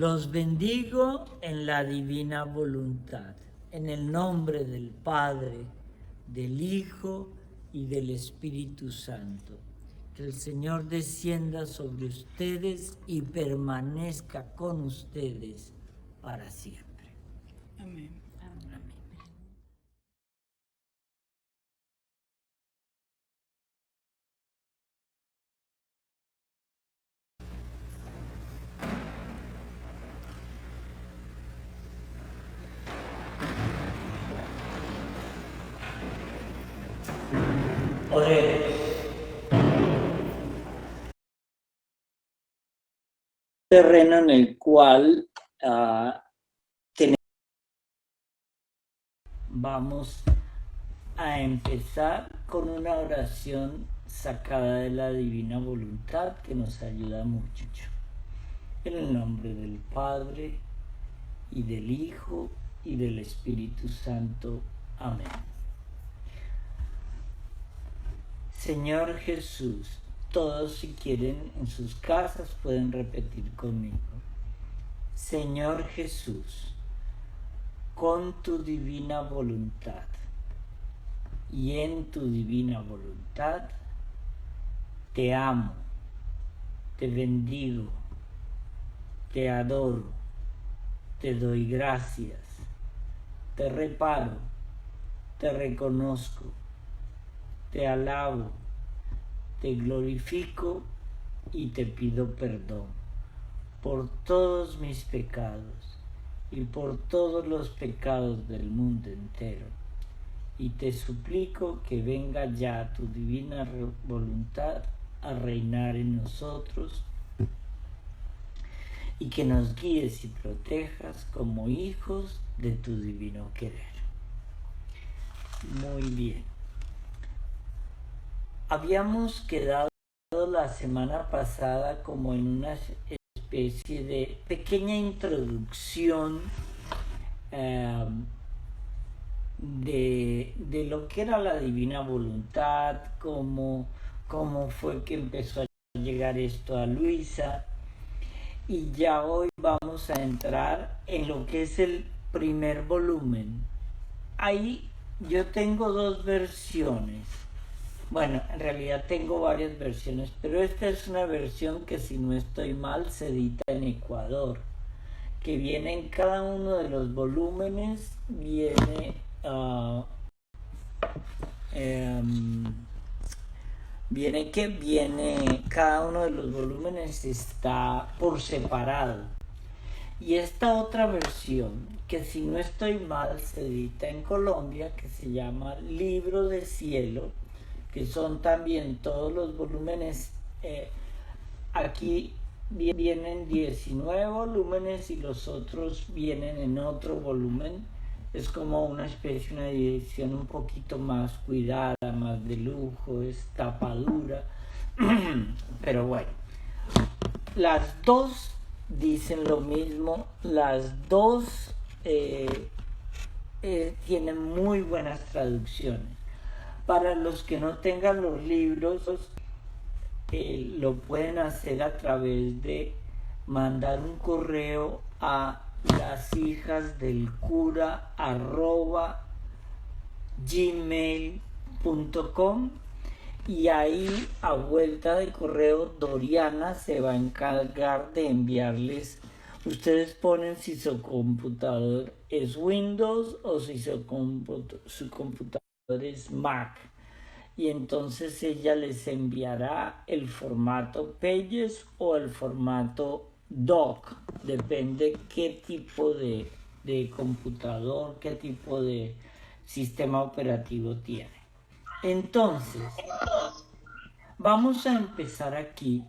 Los bendigo en la divina voluntad, en el nombre del Padre, del Hijo y del Espíritu Santo. Que el Señor descienda sobre ustedes y permanezca con ustedes para siempre. Amén. Amén. Oremos. Terreno en el cual vamos a empezar con una oración sacada de la divina voluntad que nos ayuda mucho. En el nombre del Padre, y del Hijo, y del Espíritu Santo. Amén. Señor Jesús, todos si quieren en sus casas pueden repetir conmigo. Señor Jesús, con tu divina voluntad y en tu divina voluntad, te amo, te bendigo, te adoro, te doy gracias, te reparo, te reconozco, te alabo, te glorifico y te pido perdón por todos mis pecados y por todos los pecados del mundo entero. Y te suplico que venga ya tu divina voluntad a reinar en nosotros y que nos guíes y protejas como hijos de tu divino querer. Muy bien. Habíamos quedado la semana pasada como en una especie de pequeña introducción de lo que era la divina voluntad, cómo fue que empezó a llegar esto a Luisa. Y ya hoy vamos a entrar en lo que es el primer volumen. Ahí yo tengo dos versiones. Bueno, en realidad tengo varias versiones, pero esta es una versión que, si no estoy mal, se edita en Ecuador, que viene en cada uno de los volúmenes, viene cada uno de los volúmenes está por separado. Y esta otra versión, que si no estoy mal, se edita en Colombia, que se llama Libro de Cielo, que son también todos los volúmenes. Aquí vienen 19 volúmenes y los otros vienen en otro volumen. Es como una especie, una edición un poquito más cuidada, más de lujo, es tapa dura. Pero bueno, las dos dicen lo mismo, las dos tienen muy buenas traducciones. Para los que no tengan los libros, lo pueden hacer a través de mandar un correo a lashijasdelcura@gmail.com y ahí, a vuelta de correo, Doriana se va a encargar de enviarles. Ustedes ponen si su computador es Windows o si su computador es Mac. Y entonces ella les enviará el formato Pages o el formato Doc. Depende qué tipo de computador, qué tipo de sistema operativo tiene. Entonces, vamos a empezar aquí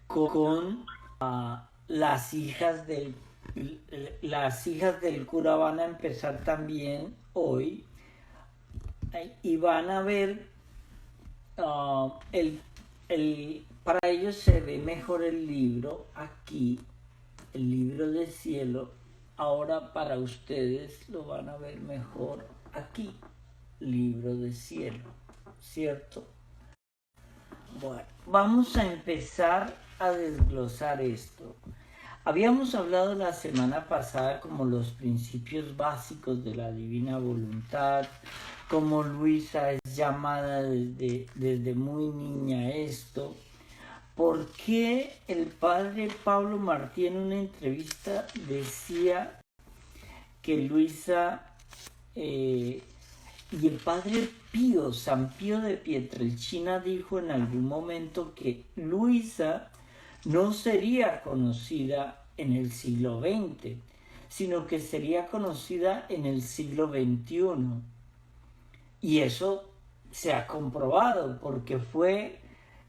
con las hijas del cura. Van a empezar también hoy y van a ver para ellos se ve mejor el libro aquí, el libro de cielo. Ahora para ustedes lo van a ver mejor aquí, libro de cielo, ¿cierto? Bueno, vamos a empezar a desglosar esto. Habíamos hablado la semana pasada como los principios básicos de la divina voluntad, como Luisa es llamada desde muy niña a esto. ¿Por qué el padre Pablo Martí en una entrevista decía que Luisa y el padre Pío, San Pío de Pietrelcina, dijo en algún momento que Luisa no sería conocida en el siglo XX, sino que sería conocida en el siglo XXI? Y eso se ha comprobado porque fue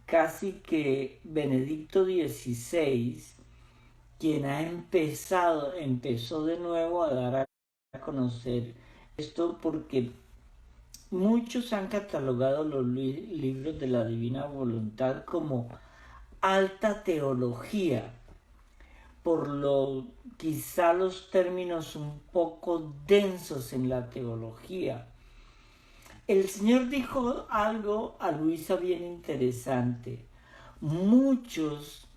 casi que Benedicto XVI quien empezó de nuevo a dar a conocer esto, porque muchos han catalogado los libros de la Divina Voluntad como alta teología, por lo quizá los términos un poco densos en la teología. El Señor dijo algo a Luisa bien interesante. Muchos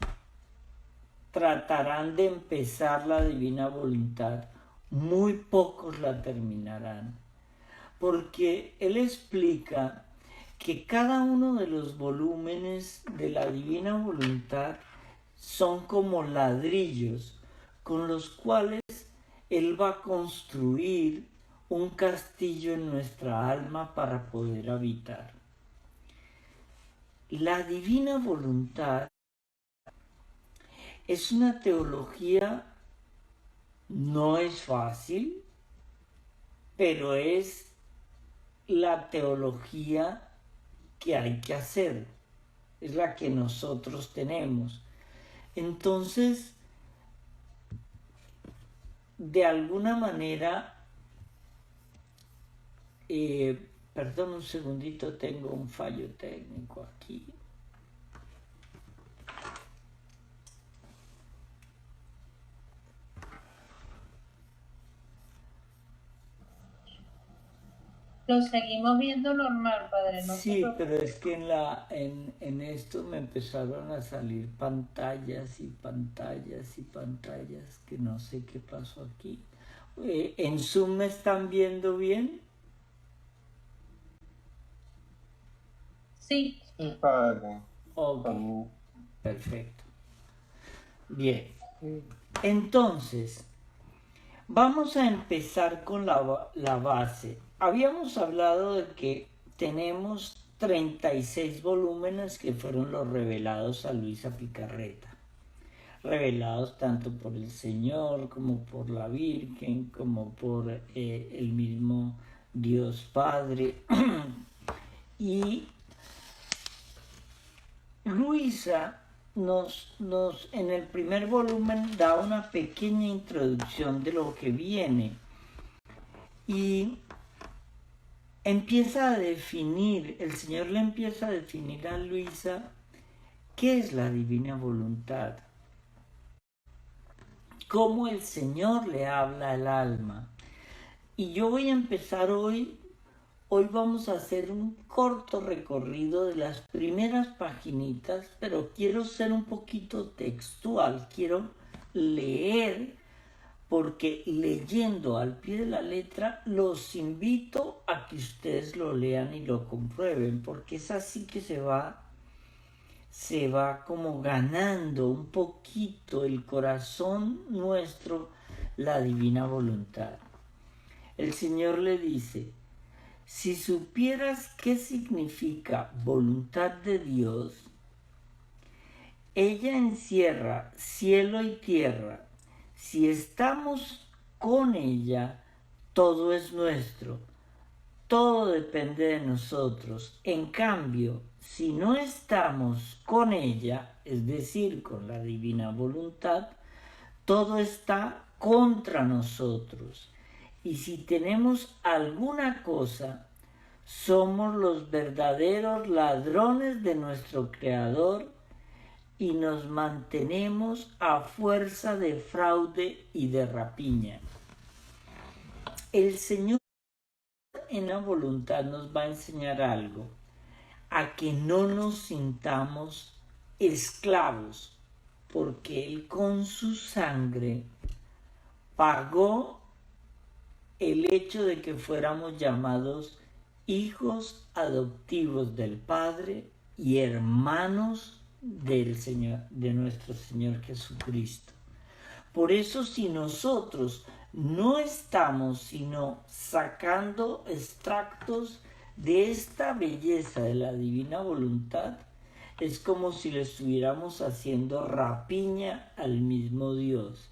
tratarán de empezar la divina voluntad, muy pocos la terminarán, porque Él explica que cada uno de los volúmenes de la divina voluntad son como ladrillos con los cuales Él va a construir un castillo en nuestra alma para poder habitar. La divina voluntad es una teología, no es fácil, pero es la teología que hay que hacer, es la que nosotros tenemos. Entonces, de alguna manera, perdón un segundito, tengo un fallo técnico aquí. Lo seguimos viendo normal, padre. No Sí, pero es que en esto me empezaron a salir pantallas y pantallas y pantallas, que no sé qué pasó aquí. ¿En Zoom me están viendo bien? Sí. Sí, padre. Ok, perfecto. Bien, entonces, vamos a empezar con la base. Habíamos hablado de que tenemos 36 volúmenes que fueron los revelados a Luisa Picarreta. Revelados tanto por el Señor como por la Virgen, como por el mismo Dios Padre. Y Luisa en el primer volumen da una pequeña introducción de lo que viene y empieza a definir, el Señor le empieza a definir a Luisa qué es la divina voluntad, cómo el Señor le habla al alma. Y yo voy a empezar hoy vamos a hacer un corto recorrido de las primeras paginitas, pero quiero ser un poquito textual, quiero leer, porque leyendo al pie de la letra los invito a que ustedes lo lean y lo comprueben, porque es así que se va como ganando un poquito el corazón nuestro, la divina voluntad. El Señor le dice: si supieras qué significa voluntad de Dios, ella encierra cielo y tierra. Si estamos con ella, todo es nuestro, todo depende de nosotros. En cambio, si no estamos con ella, es decir, con la divina voluntad, todo está contra nosotros. Y si tenemos alguna cosa, somos los verdaderos ladrones de nuestro Creador y nos mantenemos a fuerza de fraude y de rapiña. El Señor en la voluntad nos va a enseñar algo. a que no nos sintamos esclavos, porque Él con su sangre pagó el hecho de que fuéramos llamados hijos adoptivos del Padre y hermanos del Señor, de nuestro Señor Jesucristo. Por eso, si nosotros no estamos sino sacando extractos de esta belleza de la divina voluntad, es como si le estuviéramos haciendo rapiña al mismo Dios.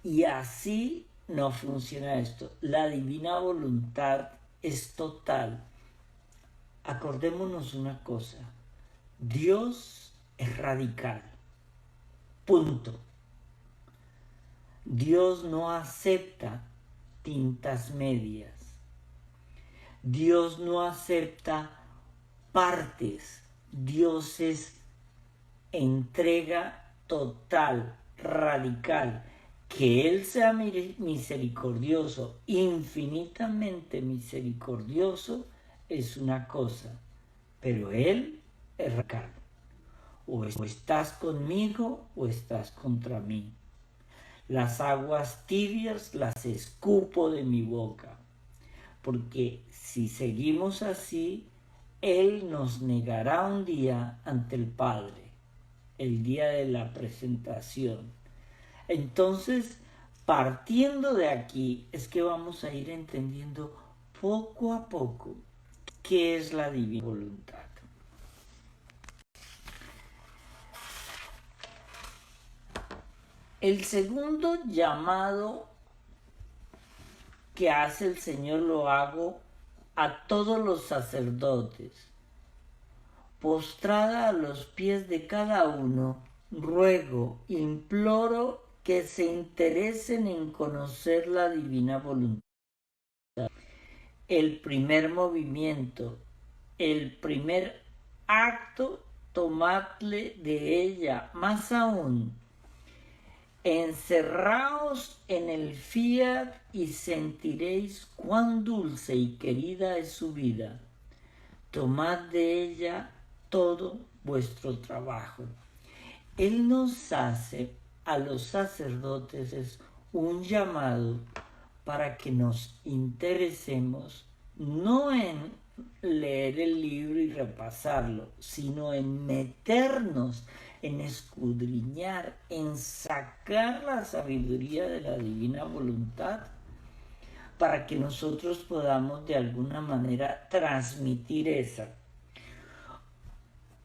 Y así no funciona esto. La divina voluntad es total. Acordémonos una cosa. Dios es radical. Punto. Dios no acepta tintas medias. Dios no acepta partes. Dios es entrega total, radical. Que Él sea misericordioso, infinitamente misericordioso, es una cosa, pero Él es radical. O estás conmigo o estás contra mí. Las aguas tibias las escupo de mi boca, porque si seguimos así, Él nos negará un día ante el Padre, el día de la presentación. Entonces, partiendo de aquí, es que vamos a ir entendiendo poco a poco qué es la divina voluntad. El segundo llamado que hace el Señor lo hago a todos los sacerdotes. Postrada a los pies de cada uno, ruego, imploro que se interesen en conocer la divina voluntad. El primer movimiento, el primer acto, tomadle de ella, más aún, encerraos en el fiat y sentiréis cuán dulce y querida es su vida. Tomad de ella todo vuestro trabajo. Él nos hace a los sacerdotes un llamado para que nos interesemos no en leer el libro y repasarlo, sino en meternos, en escudriñar, en sacar la sabiduría de la divina voluntad, para que nosotros podamos de alguna manera transmitir esa.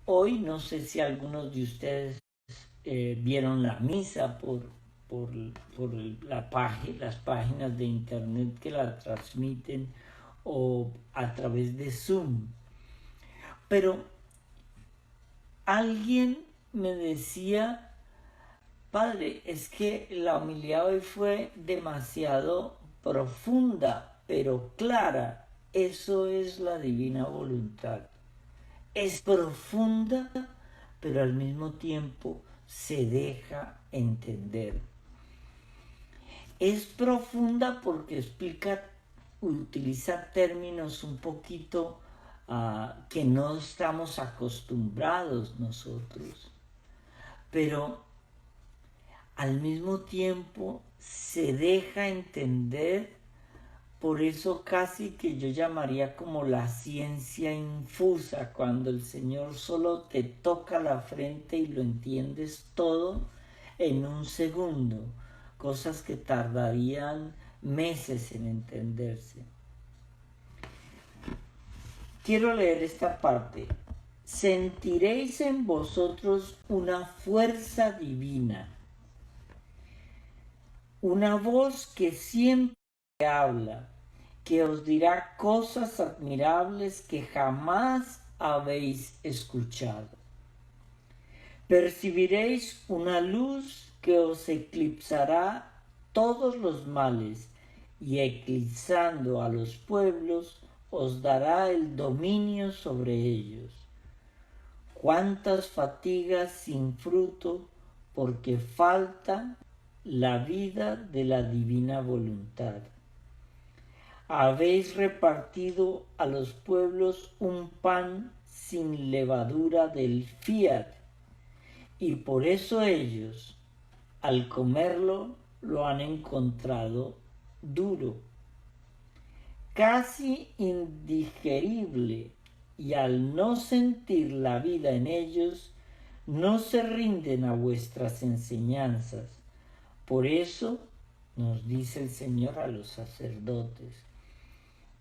Hoy no sé si algunos de ustedes vieron la misa por las páginas de internet que la transmiten o a través de Zoom. Pero alguien me decía, padre, es que la homilía hoy fue demasiado profunda, pero clara. Eso es la divina voluntad. Es profunda, pero al mismo tiempo se deja entender. Es profunda porque utiliza términos un poquito que no estamos acostumbrados nosotros, pero al mismo tiempo se deja entender. Por eso casi que yo llamaría como la ciencia infusa, cuando el Señor solo te toca la frente y lo entiendes todo en un segundo, cosas que tardarían meses en entenderse. Quiero leer esta parte. Sentiréis en vosotros una fuerza divina, una voz que siempre habla, que os dirá cosas admirables que jamás habéis escuchado. Percibiréis una luz que os eclipsará todos los males y eclipsando a los pueblos os dará el dominio sobre ellos. Cuántas fatigas sin fruto porque falta la vida de la divina voluntad. Habéis repartido a los pueblos un pan sin levadura del fiat, y por eso ellos, al comerlo, lo han encontrado duro, casi indigerible, y al no sentir la vida en ellos, no se rinden a vuestras enseñanzas. Por eso nos dice el Señor a los sacerdotes: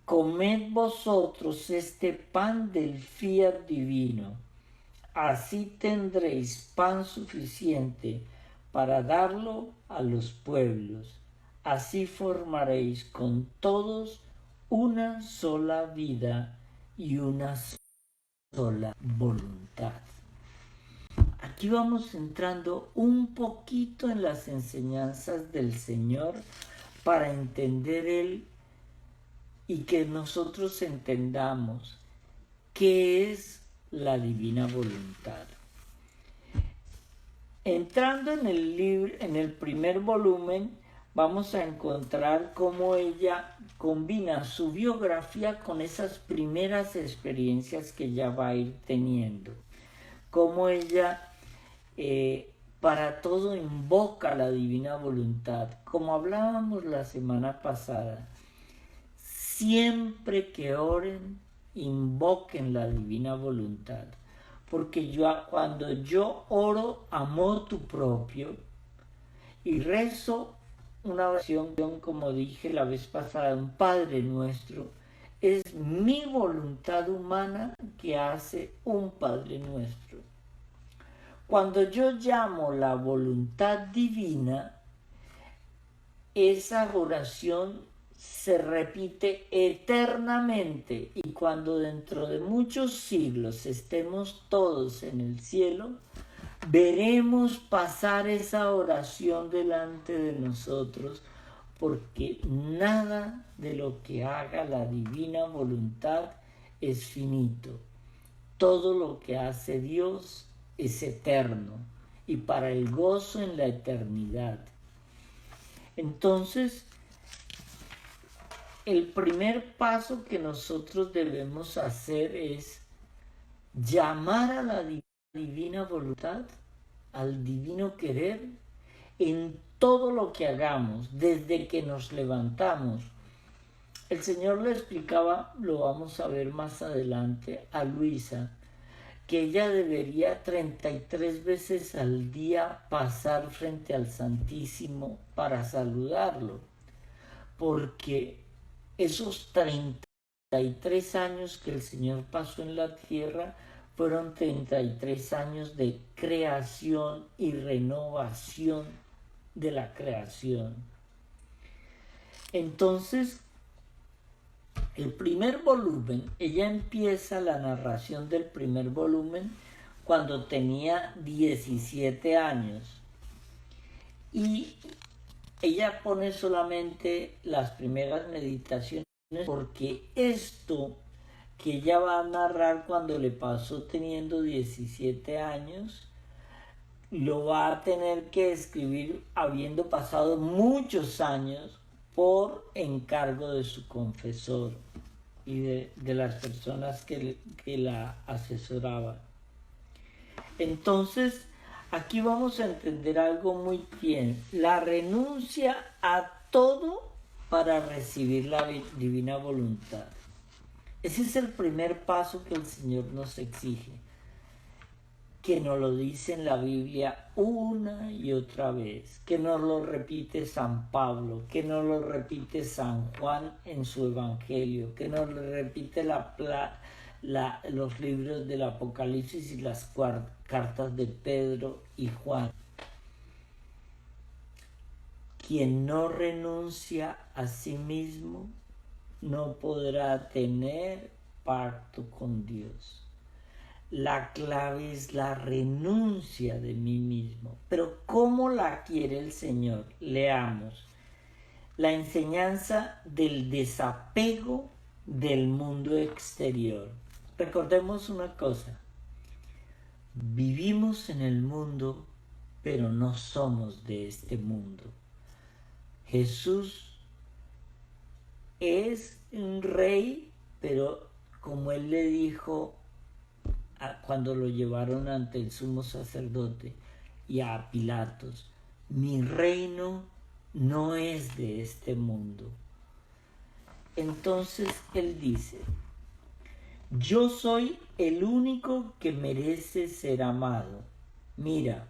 comed vosotros este pan del fiat divino, así tendréis pan suficiente para darlo a los pueblos. Así formaréis con todos una sola vida y una sola voluntad. Aquí vamos entrando un poquito en las enseñanzas del Señor para entender Él y que nosotros entendamos qué es la divina voluntad. Entrando en el libro, en el primer volumen, vamos a encontrar cómo ella combina su biografía con esas primeras experiencias que ella va a ir teniendo. Cómo ella para todo invoca la divina voluntad. Como hablábamos la semana pasada, siempre que oren, invoquen la divina voluntad. Porque cuando yo oro amor tu propio y rezo una oración, como dije la vez pasada, un Padre Nuestro, es mi voluntad humana que hace un Padre Nuestro. Cuando yo llamo la voluntad divina, esa oración se repite eternamente, y cuando dentro de muchos siglos estemos todos en el cielo, veremos pasar esa oración delante de nosotros, porque nada de lo que haga la divina voluntad es finito. Todo lo que hace Dios es eterno y para el gozo en la eternidad. Entonces, el primer paso que nosotros debemos hacer es llamar a la divina voluntad, al divino querer, en todo lo que hagamos, desde que nos levantamos. El Señor le explicaba, lo vamos a ver más adelante, a Luisa, que ella debería 33 veces al día pasar frente al Santísimo para saludarlo, porque esos 33 años que el Señor pasó en la tierra fueron 33 años de creación y renovación de la creación. Entonces, el primer volumen, ella empieza la narración del primer volumen cuando tenía 17 años. Y ella pone solamente las primeras meditaciones porque esto que ella va a narrar cuando le pasó teniendo 17 años, lo va a tener que escribir habiendo pasado muchos años por encargo de su confesor y de las personas que la asesoraban. Entonces, aquí vamos a entender algo muy bien: la renuncia a todo para recibir la divina voluntad. Ese es el primer paso que el Señor nos exige, que nos lo dice en la Biblia una y otra vez, que nos lo repite San Pablo, que nos lo repite San Juan en su Evangelio, que nos lo repite los libros del Apocalipsis y las cartas de Pedro y Juan. Quien no renuncia a sí mismo no podrá tener pacto con Dios. La clave es la renuncia de mí mismo. Pero ¿cómo la quiere el Señor? Leamos. La enseñanza del desapego del mundo exterior. Recordemos una cosa: vivimos en el mundo, pero no somos de este mundo. Jesús es un rey, pero como él le dijo cuando lo llevaron ante el sumo sacerdote y a Pilatos: mi reino no es de este mundo. Entonces él dice: yo soy el único que merece ser amado. Mira,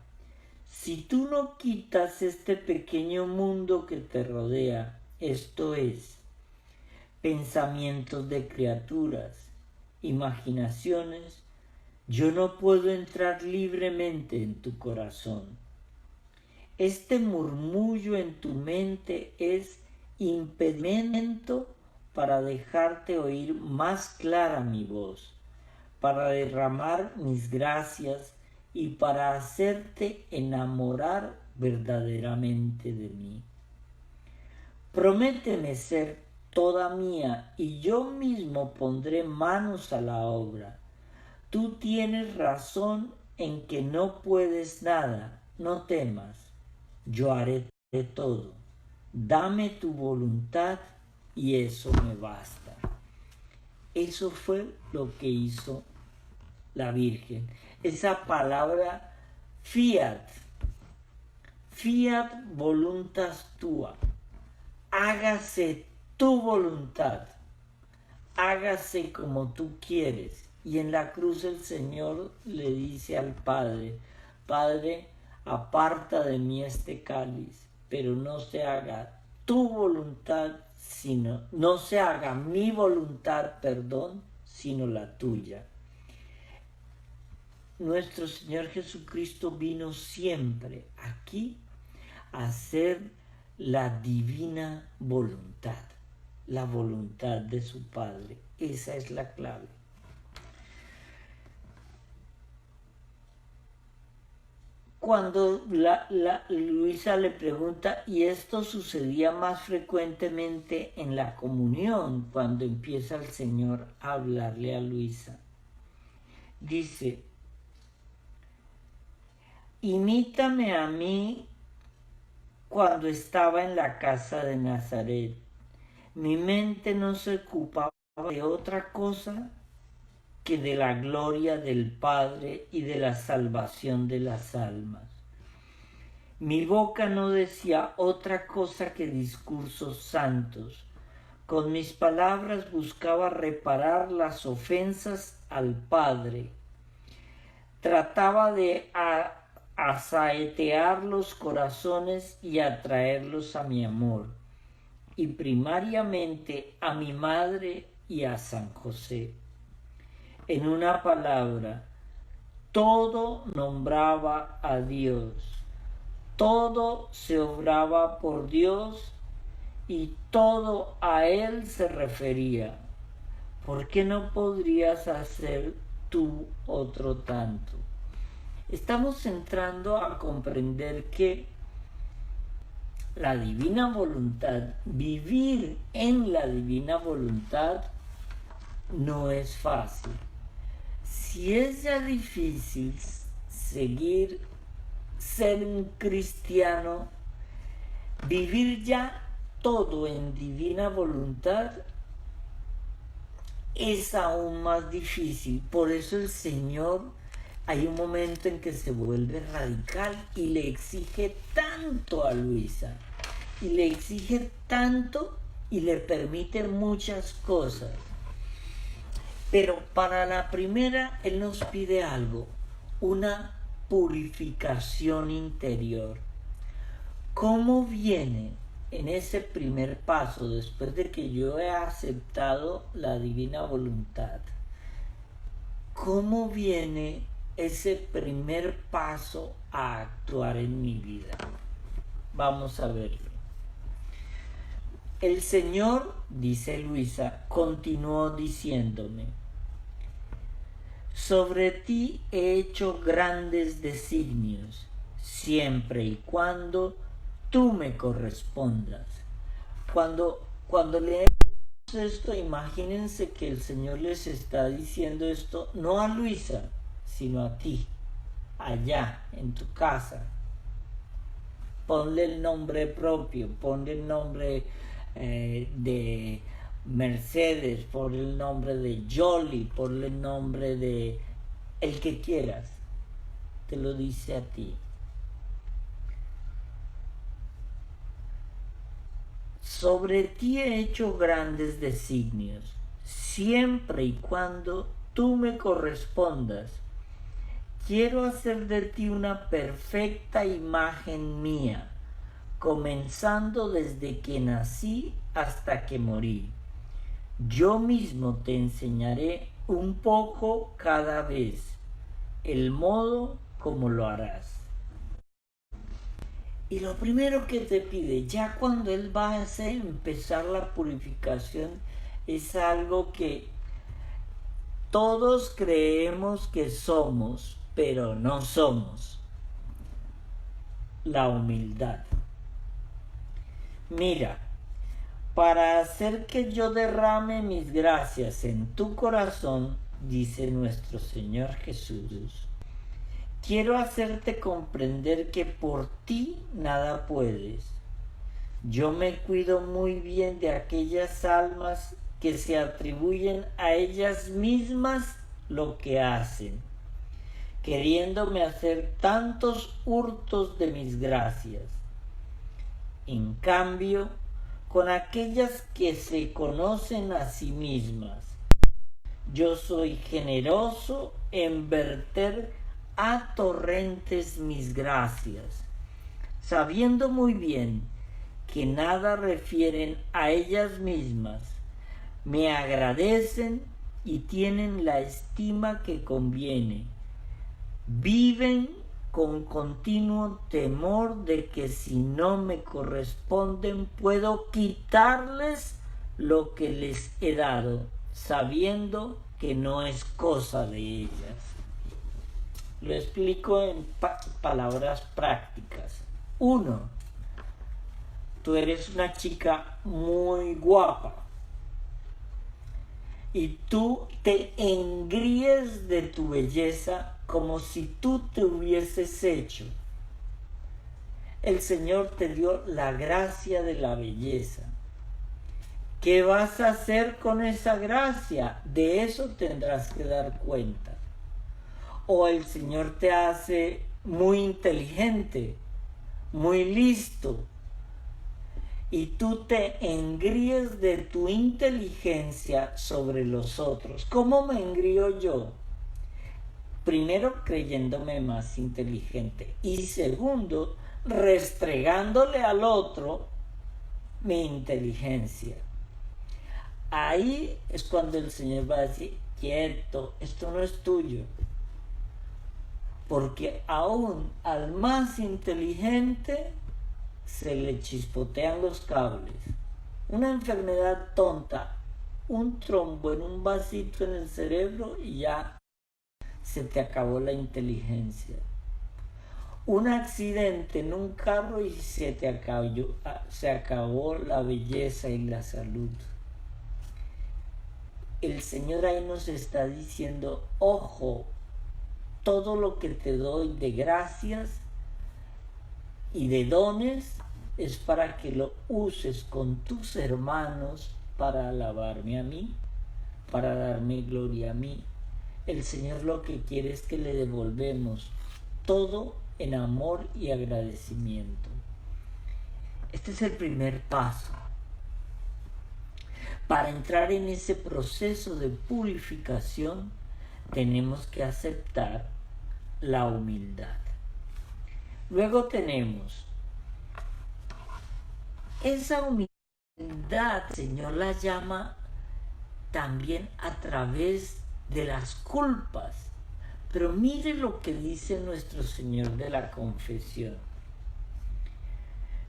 si tú no quitas este pequeño mundo que te rodea, esto es, pensamientos de criaturas, imaginaciones, yo no puedo entrar libremente en tu corazón. Este murmullo en tu mente es impedimento para dejarte oír más clara mi voz, para derramar mis gracias y para hacerte enamorar verdaderamente de mí. Prométeme ser toda mía y yo mismo pondré manos a la obra. Tú tienes razón en que no puedes nada, no temas, yo haré todo. Dame tu voluntad y eso me basta. Eso fue lo que hizo la Virgen. Esa palabra fiat voluntas tua, hágase tu voluntad, hágase como tú quieres. Y en la cruz el Señor le dice al Padre: Padre, aparta de mí este cáliz, pero no se haga tu voluntad, no se haga mi voluntad, sino la tuya. Nuestro Señor Jesucristo vino siempre aquí a hacer la divina voluntad, la voluntad de su Padre. Esa es la clave. Cuando Luisa le pregunta, y esto sucedía más frecuentemente en la comunión, cuando empieza el Señor a hablarle a Luisa, dice: imítame a mí cuando estaba en la casa de Nazaret. Mi mente no se ocupaba de otra cosa que de la gloria del Padre y de la salvación de las almas. Mi boca no decía otra cosa que discursos santos. Con mis palabras buscaba reparar las ofensas al Padre. Trataba de asaetear los corazones y atraerlos a mi amor, y primariamente a mi madre y a San José. En una palabra, todo nombraba a Dios, todo se obraba por Dios y todo a Él se refería. ¿Por qué no podrías hacer tú otro tanto? Estamos entrando a comprender que la divina voluntad, vivir en la divina voluntad, no es fácil. Si es ya difícil ser un cristiano, vivir ya todo en divina voluntad es aún más difícil. Por eso el Señor, hay un momento en que se vuelve radical y le exige tanto a Luisa, y le exige tanto y le permite muchas cosas. Pero para la primera, Él nos pide algo: una purificación interior. ¿Cómo viene en ese primer paso, después de que yo he aceptado la divina voluntad? ¿Cómo viene ese primer paso a actuar en mi vida? Vamos a verlo. El Señor, dice Luisa, continuó diciéndome: sobre ti he hecho grandes designios, siempre y cuando tú me correspondas. Cuando leemos esto, imagínense que el Señor les está diciendo esto no a Luisa, sino a ti, allá en tu casa. Ponle el nombre propio, ponle el nombre de Mercedes, ponle el nombre de Jolly, ponle el nombre de el que quieras, te lo dice a ti. Sobre ti he hecho grandes designios, siempre y cuando tú me correspondas. Quiero hacer de ti una perfecta imagen mía, comenzando desde que nací hasta que morí. Yo mismo te enseñaré un poco cada vez el modo como lo harás. Y lo primero que te pide, ya cuando él va a empezar la purificación, es algo que todos creemos que somos, pero no somos: la humildad. Mira, para hacer que yo derrame mis gracias en tu corazón, dice nuestro Señor Jesús, quiero hacerte comprender que por ti nada puedes. Yo me cuido muy bien de aquellas almas que se atribuyen a ellas mismas lo que hacen, queriéndome hacer tantos hurtos de mis gracias. En cambio, con aquellas que se conocen a sí mismas, yo soy generoso en verter a torrentes mis gracias, sabiendo muy bien que nada refieren a ellas mismas, me agradecen y tienen la estima que conviene. Viven con continuo temor de que si no me corresponden puedo quitarles lo que les he dado, sabiendo que no es cosa de ellas. Lo explico en palabras prácticas. 1. Tú eres una chica muy guapa y tú te engríes de tu belleza como si tú te hubieses hecho. El Señor te dio la gracia de la belleza. ¿Qué vas a hacer con esa gracia? De eso tendrás que dar cuenta. O el Señor te hace muy inteligente, muy listo, y tú te engríes de tu inteligencia sobre los otros. ¿Cómo me engrío yo? Primero, creyéndome más inteligente, y segundo, restregándole al otro mi inteligencia. Ahí es cuando el Señor va a decir: quieto, esto no es tuyo. Porque aún al más inteligente se le chispotean los cables. Una enfermedad tonta, un trombo en un vasito en el cerebro y ya se te acabó la inteligencia. Un accidente en un carro y se acabó la belleza y la salud. El Señor ahí nos está diciendo: ojo, todo lo que te doy de gracias y de dones es para que lo uses con tus hermanos para alabarme a mí, para darme gloria a mí. El Señor lo que quiere es que le devolvemos todo en amor y agradecimiento. Este es el primer paso. Para entrar en ese proceso de purificación, tenemos que aceptar la humildad. Luego tenemos esa humildad, el Señor la llama también a través de las culpas. Pero mire lo que dice nuestro Señor de la confesión.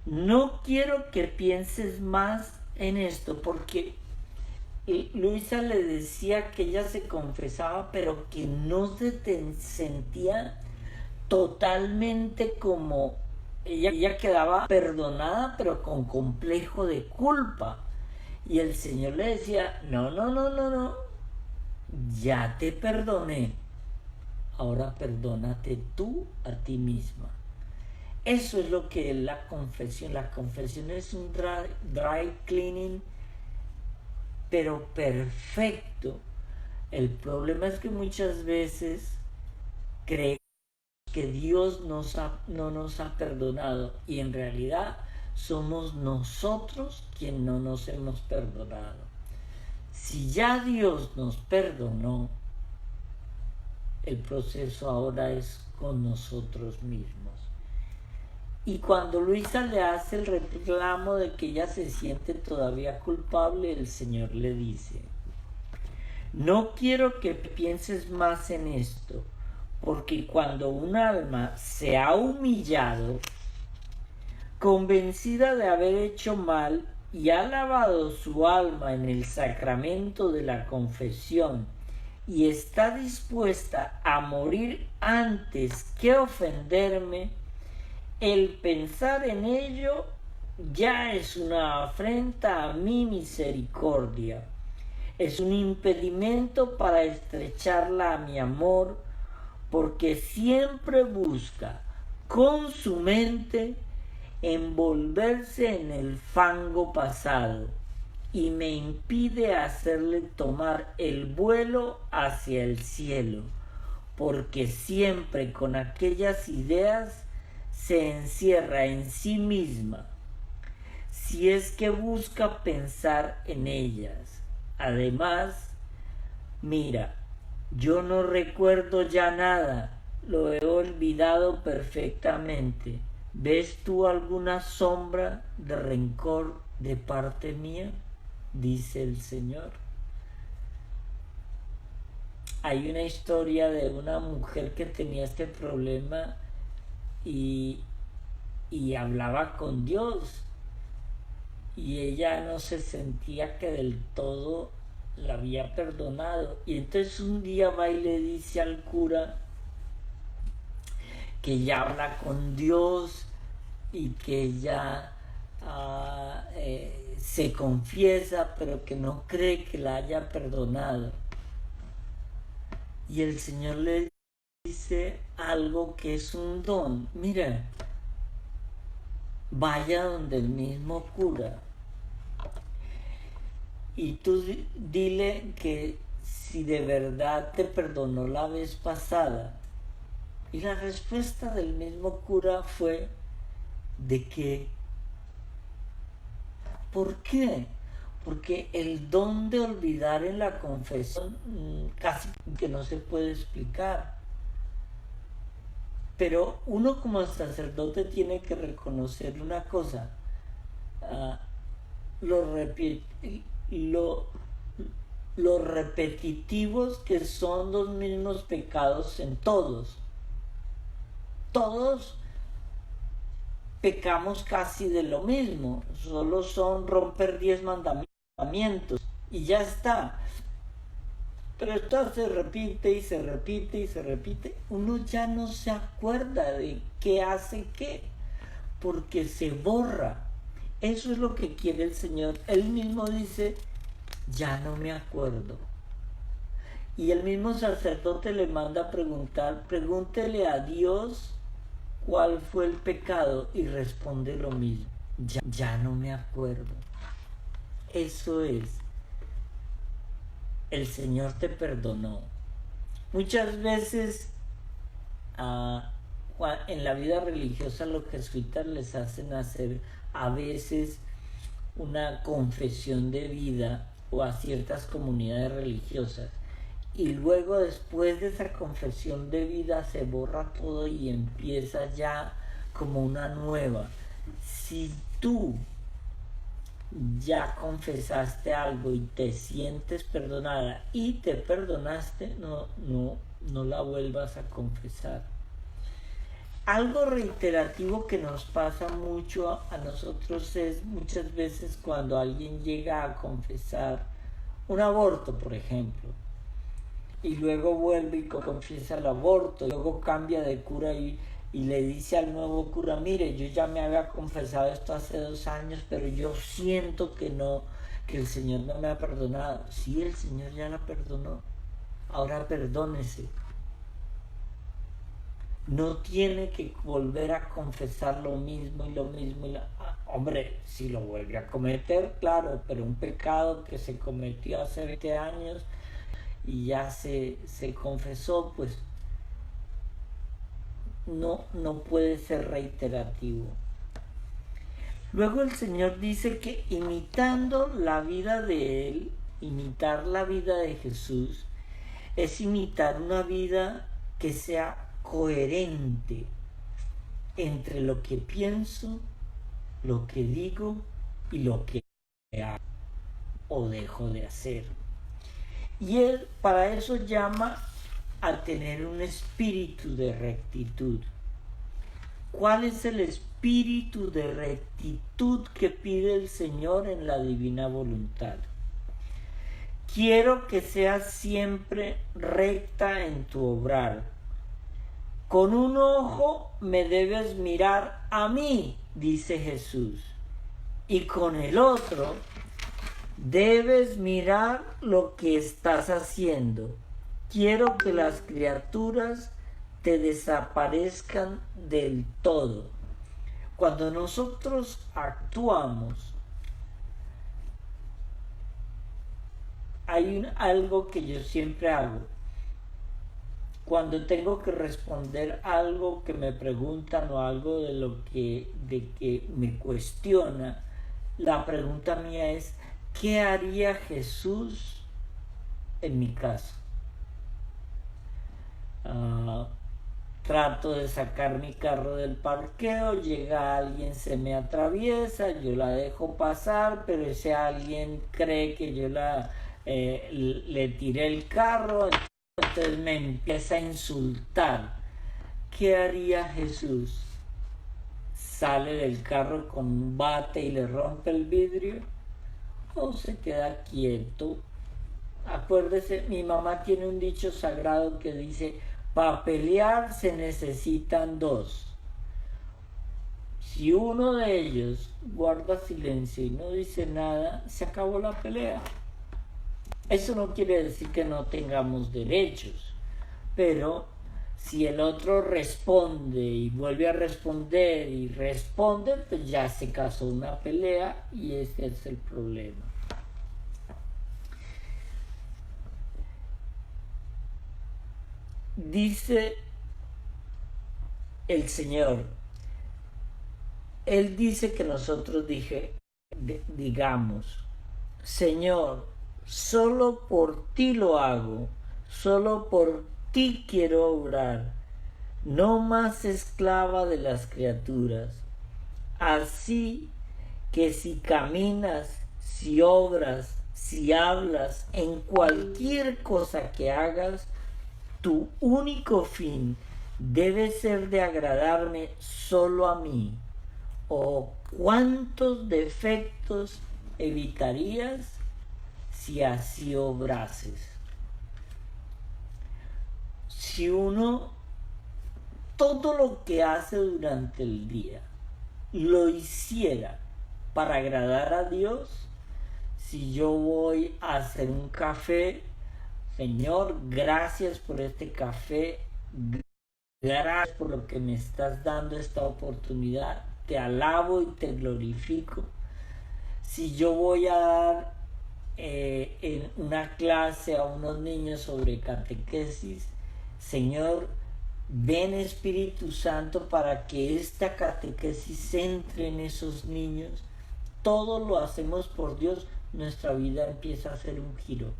No quiero que pienses más en esto, porque Luisa le decía que ella se confesaba, pero que no se sentía totalmente como ella quedaba perdonada, pero con complejo de culpa. Y el Señor le decía: no, ya te perdoné, ahora perdónate tú a ti misma. Eso es lo que es la confesión. La confesión es un dry cleaning, pero perfecto. El problema es que muchas veces creemos que Dios no nos ha perdonado y en realidad somos nosotros quienes no nos hemos perdonado. Si ya Dios nos perdonó, el proceso ahora es con nosotros mismos. Y cuando Luisa le hace el reclamo de que ella se siente todavía culpable, el Señor le dice: no quiero que pienses más en esto, porque cuando un alma se ha humillado, convencida de haber hecho mal, y ha lavado su alma en el sacramento de la confesión, y está dispuesta a morir antes que ofenderme, el pensar en ello ya es una afrenta a mi misericordia. Es un impedimento para estrecharla a mi amor, porque siempre busca con su mente envolverse en el fango pasado y me impide hacerle tomar el vuelo hacia el cielo, porque siempre con aquellas ideas se encierra en sí misma, si es que busca pensar en ellas. Además, mira, yo no recuerdo ya nada, lo he olvidado perfectamente. ¿Ves tú alguna sombra de rencor de parte mía? Dice el Señor. Hay una historia de una mujer que tenía este problema y hablaba con Dios, y ella no se sentía que del todo la había perdonado. Y entonces un día va y le dice al cura que ella habla con Dios y que ella se confiesa, pero que no cree que la haya perdonado. Y el Señor le dice algo que es un don. Mira, vaya donde el mismo cura y tú dile que si de verdad te perdonó la vez pasada. Y la respuesta del mismo cura fue de que, ¿por qué? Porque el don de olvidar en la confesión casi que no se puede explicar. Pero uno como sacerdote tiene que reconocer una cosa: los repetitivos que son los mismos pecados en todos. Todos pecamos casi de lo mismo, solo son romper 10 mandamientos y ya está. Pero esto se repite y se repite y se repite. Uno ya no se acuerda de qué hace qué, porque se borra. Eso es lo que quiere el Señor. Él mismo dice: ya no me acuerdo. Y el mismo sacerdote le manda a preguntar: pregúntele a Dios cuál fue el pecado, y responde lo mismo: ya no me acuerdo. Eso es, el Señor te perdonó. Muchas veces en la vida religiosa los jesuitas les hacen hacer a veces una confesión de vida, o a ciertas comunidades religiosas, y luego después de esa confesión de vida se borra todo y empieza ya como una nueva. Si tú ya confesaste algo y te sientes perdonada y te perdonaste, no la vuelvas a confesar. Algo reiterativo que nos pasa mucho a nosotros es muchas veces cuando alguien llega a confesar un aborto, por ejemplo, y luego vuelve y confiesa el aborto, luego cambia de cura y le dice al nuevo cura: mire, yo ya me había confesado esto hace 2 años, pero yo siento que el Señor no me ha perdonado. Sí, el Señor ya la perdonó, ahora perdónese. No tiene que volver a confesar lo mismo y lo mismo. Hombre, si lo vuelve a cometer, claro, pero un pecado que se cometió hace 20 años y ya se confesó, pues no puede ser reiterativo. Luego el Señor dice que imitando la vida de Él, imitar la vida de Jesús, es imitar una vida que sea coherente entre lo que pienso, lo que digo y lo que hago o dejo de hacer. Y Él para eso llama a tener un espíritu de rectitud. ¿Cuál es el espíritu de rectitud que pide el Señor en la divina voluntad? Quiero que seas siempre recta en tu obrar. Con un ojo me debes mirar a mí, dice Jesús, y con el otro debes mirar lo que estás haciendo. Quiero que las criaturas te desaparezcan del todo. Cuando nosotros actuamos, hay algo que yo siempre hago. Cuando tengo que responder algo que me preguntan o algo de que me cuestiona, la pregunta mía es: ¿qué haría Jesús en mi caso? Trato de sacar mi carro del parqueo, llega alguien, se me atraviesa, yo la dejo pasar, pero ese alguien cree que yo le tiré el carro, entonces me empieza a insultar. ¿Qué haría Jesús? ¿Sale del carro con un bate y le rompe el vidrio? ¿O se queda quieto? Acuérdese, mi mamá tiene un dicho sagrado que dice: para pelear se necesitan dos. Si uno de ellos guarda silencio y no dice nada, se acabó la pelea. Eso no quiere decir que no tengamos derechos, pero si el otro responde y vuelve a responder y responde, pues ya se casó una pelea y ese es el problema. Dice el Señor, Él dice que nosotros digamos: Señor, solo por ti lo hago, solo por ti quiero obrar, no más esclava de las criaturas. Así que si caminas, si obras, si hablas, en cualquier cosa que hagas, tu único fin debe ser de agradarme solo a mí. ¿O cuántos defectos evitarías si así obrases? Si uno todo lo que hace durante el día lo hiciera para agradar a Dios, si yo voy a hacer un café, Señor, gracias por este café, gracias por lo que me estás dando esta oportunidad, te alabo y te glorifico. Si yo voy a dar en una clase a unos niños sobre catequesis, Señor, ven Espíritu Santo para que esta catequesis entre en esos niños. Todo lo hacemos por Dios, nuestra vida empieza a hacer un giro.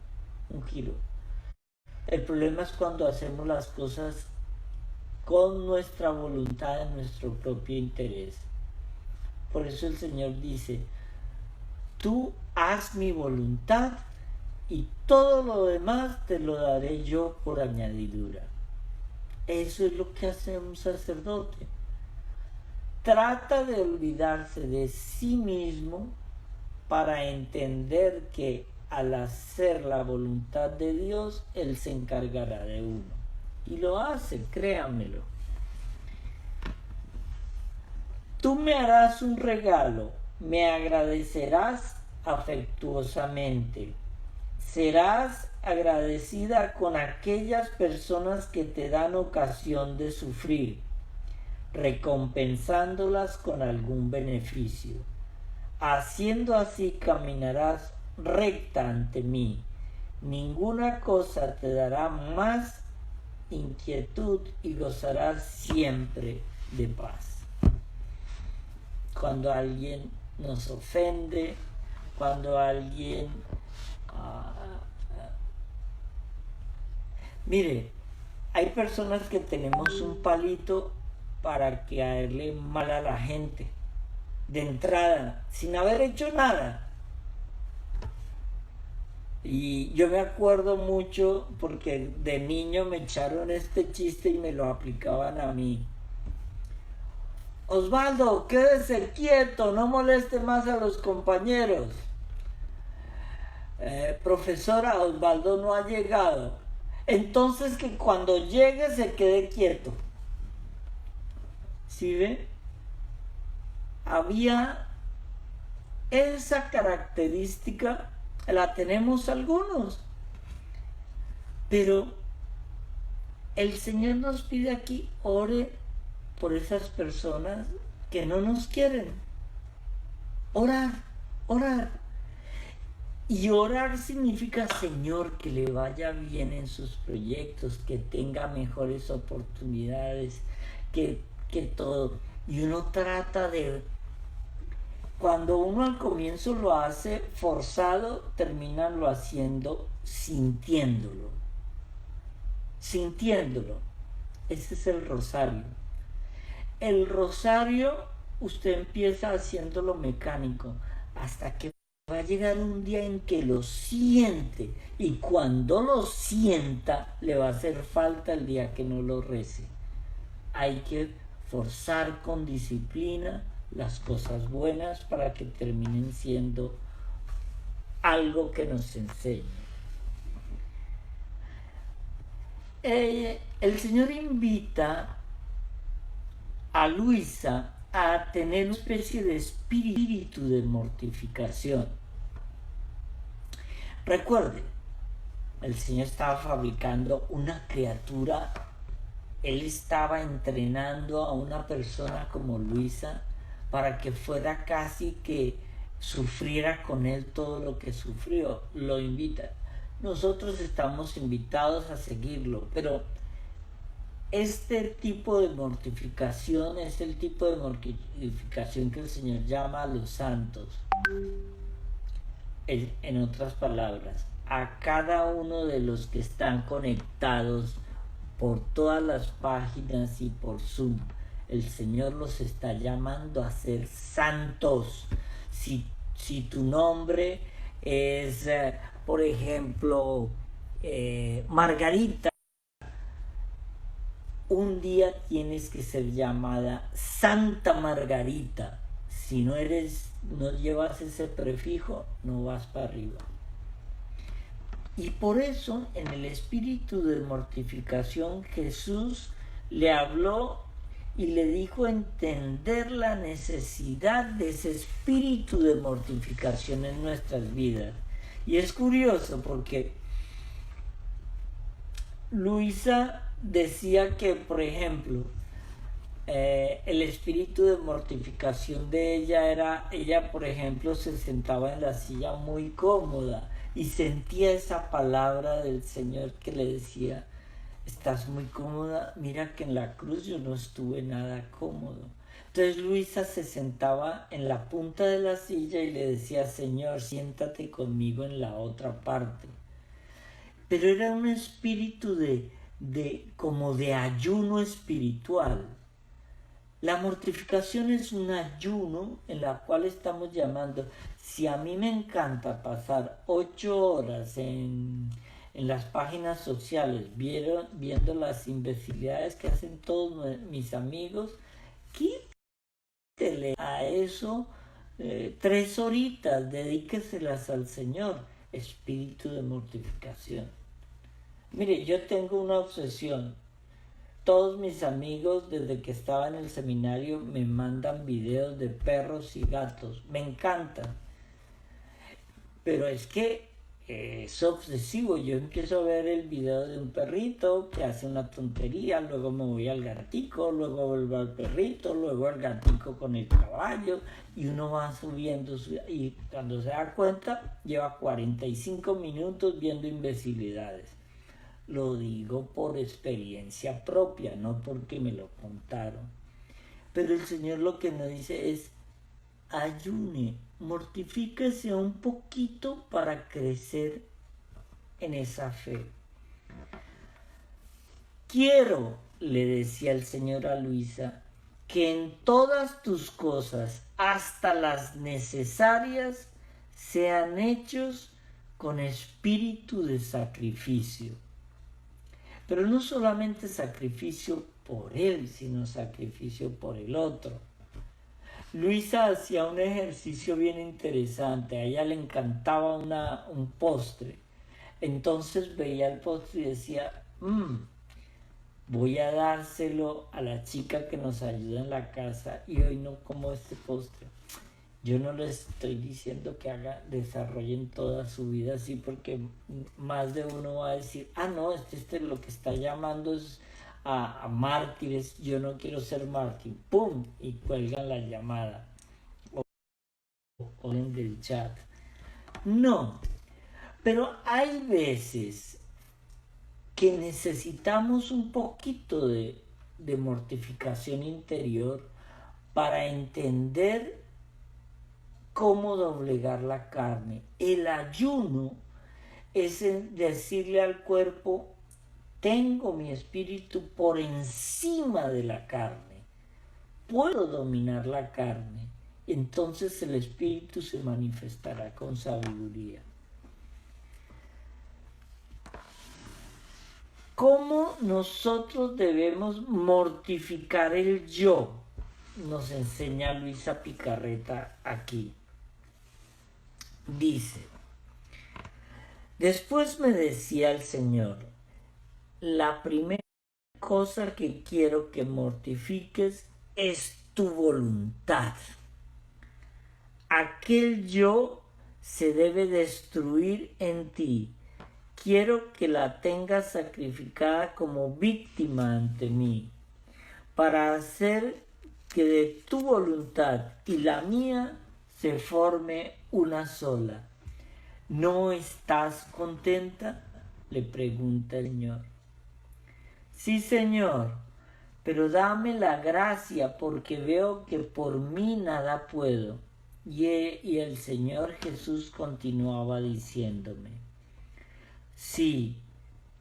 El problema es cuando hacemos las cosas con nuestra voluntad, en nuestro propio interés. Por eso el Señor dice: tú haz mi voluntad y todo lo demás te lo daré yo por añadidura. Eso es lo que hace un sacerdote. Trata de olvidarse de sí mismo para entender que al hacer la voluntad de Dios, Él se encargará de uno. Y lo hace, créanmelo. Tú me harás un regalo, me agradecerás afectuosamente. Serás agradecida con aquellas personas que te dan ocasión de sufrir, recompensándolas con algún beneficio. Haciendo así caminarás recta ante mí. Ninguna cosa te dará más inquietud y gozarás siempre de paz. Cuando alguien nos ofende, cuando alguien... mire, hay personas que tenemos un palito para caerle mal a la gente, de entrada, sin haber hecho nada. Y yo me acuerdo mucho porque de niño me echaron este chiste y me lo aplicaban a mí. Osvaldo, quédese quieto, no moleste más a los compañeros. Profesora, Osvaldo no ha llegado. Entonces que cuando llegue se quede quieto. ¿Sí ve? Había esa característica, la tenemos algunos, pero el Señor nos pide aquí, ore por esas personas que no nos quieren. Orar, orar. Y orar significa, Señor, que le vaya bien en sus proyectos, que tenga mejores oportunidades, que todo. Y uno trata de... Cuando uno al comienzo lo hace forzado, termina lo haciendo sintiéndolo. Sintiéndolo. Ese es el rosario. El rosario usted empieza haciéndolo mecánico hasta que va a llegar un día en que lo siente, y cuando lo sienta le va a hacer falta el día que no lo rece. Hay que forzar con disciplina las cosas buenas para que terminen siendo algo que nos enseñe. El Señor invita a Luisa a tener una especie de espíritu de mortificación. Recuerde, el Señor estaba fabricando una criatura, Él estaba entrenando a una persona como Luisa para que fuera casi que sufriera con Él todo lo que sufrió. Lo invita. Nosotros estamos invitados a seguirlo, pero este tipo de mortificación es el tipo de mortificación que el Señor llama a los santos. En otras palabras, a cada uno de los que están conectados por todas las páginas y por Zoom, el Señor los está llamando a ser santos. Si tu nombre es, por ejemplo, Margarita, un día tienes que ser llamada Santa Margarita. Si no llevas ese prefijo, no vas para arriba. Y por eso, en el espíritu de mortificación, Jesús le habló y le dijo entender la necesidad de ese espíritu de mortificación en nuestras vidas. Y es curioso porque Luisa decía que, por ejemplo, el espíritu de mortificación de ella, por ejemplo, se sentaba en la silla muy cómoda y sentía esa palabra del Señor que le decía: estás muy cómoda, mira que en la cruz yo no estuve nada cómodo. Entonces Luisa se sentaba en la punta de la silla y le decía: Señor, siéntate conmigo en la otra parte. Pero era un espíritu como de ayuno espiritual. La mortificación es un ayuno en la cual estamos llamando. Si a mí me encanta pasar 8 horas en las páginas sociales viendo las imbecilidades que hacen todos mis amigos, quítele a eso 3 horitas, dedíqueselas al Señor. Espíritu de mortificación. Mire, yo tengo una obsesión. Todos mis amigos desde que estaba en el seminario me mandan videos de perros y gatos. Me encantan. Pero es que es obsesivo. Yo empiezo a ver el video de un perrito que hace una tontería, luego me voy al gatico, luego vuelvo al perrito, luego al gatico con el caballo, y uno va subiendo, y cuando se da cuenta lleva 45 minutos viendo imbecilidades. lo digo por experiencia propia, no porque me lo contaron. Pero el Señor lo que nos dice es, ayune, mortifíquese un poquito para crecer en esa fe. Quiero, le decía el Señor a Luisa, que en todas tus cosas, hasta las necesarias, sean hechos con espíritu de sacrificio. Pero no solamente sacrificio por él, sino sacrificio por el otro. Luisa hacía un ejercicio bien interesante, a ella le encantaba un postre. Entonces veía el postre y decía, voy a dárselo a la chica que nos ayuda en la casa y hoy no como este postre. Yo no les estoy diciendo que desarrollen toda su vida así, porque más de uno va a decir, no, este lo que está llamando es a mártires, yo no quiero ser mártir, ¡pum! Y cuelgan la llamada o en del chat. No, pero hay veces que necesitamos un poquito de mortificación interior para entender cómo doblegar la carne. El ayuno es decirle al cuerpo, tengo mi espíritu por encima de la carne, puedo dominar la carne, entonces el espíritu se manifestará con sabiduría. ¿Cómo nosotros debemos mortificar el yo? Nos enseña Luisa Picarreta aquí. Dice, después me decía el Señor, la primera cosa que quiero que mortifiques es tu voluntad. Aquel yo se debe destruir en ti. Quiero que la tengas sacrificada como víctima ante mí, para hacer que de tu voluntad y la mía se forme una sola. ¿No estás contenta?, le pregunta el Señor. Sí, Señor, pero dame la gracia porque veo que por mí nada puedo. Y el Señor Jesús continuaba diciéndome, sí,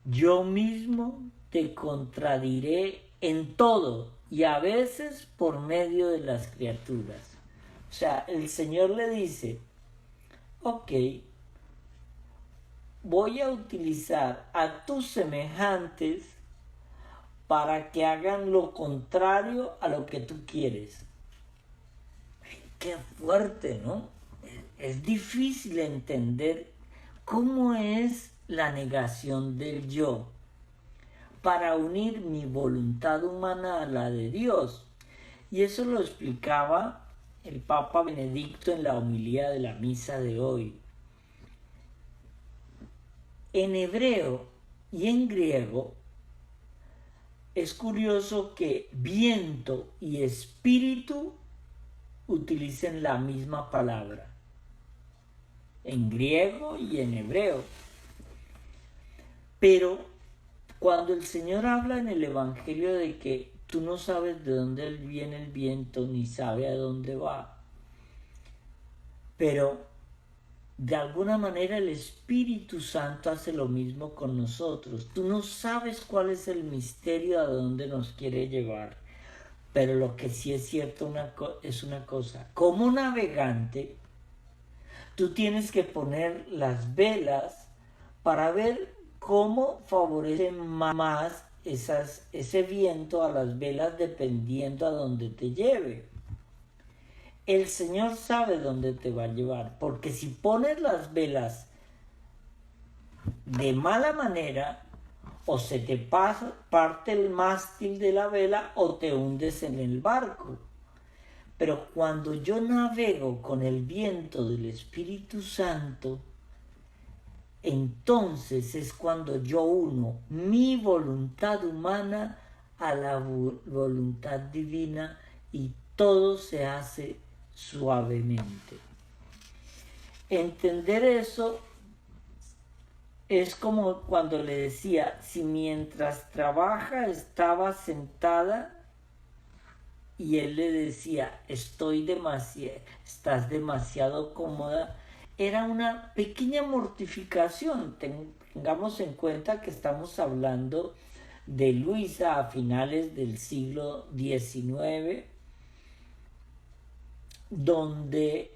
yo mismo te contradiré en todo y a veces por medio de las criaturas. O sea, el Señor le dice, ok, voy a utilizar a tus semejantes para que hagan lo contrario a lo que tú quieres. Qué fuerte, ¿no? Es difícil entender cómo es la negación del yo para unir mi voluntad humana a la de Dios. Y eso lo explicaba el Papa Benedicto en la homilía de la misa de hoy. En hebreo y en griego es curioso que viento y espíritu utilicen la misma palabra, en griego y en hebreo. Pero cuando el Señor habla en el Evangelio de que tú no sabes de dónde viene el viento ni sabe a dónde va, pero de alguna manera el Espíritu Santo hace lo mismo con nosotros. Tú no sabes cuál es el misterio a dónde nos quiere llevar, pero lo que sí es cierto es una cosa. Como navegante, tú tienes que poner las velas para ver cómo favorece más ese viento a las velas dependiendo a dónde te lleve. El Señor sabe dónde te va a llevar, porque si pones las velas de mala manera, o se te parte el mástil de la vela o te hundes en el barco. Pero cuando yo navego con el viento del Espíritu Santo, entonces es cuando yo uno mi voluntad humana a la voluntad divina y todo se hace suavemente. Entender eso es como cuando le decía, si mientras trabaja estaba sentada y él le decía, estás demasiado cómoda, era una pequeña mortificación. Tengamos en cuenta que estamos hablando de Luisa a finales del siglo XIX, donde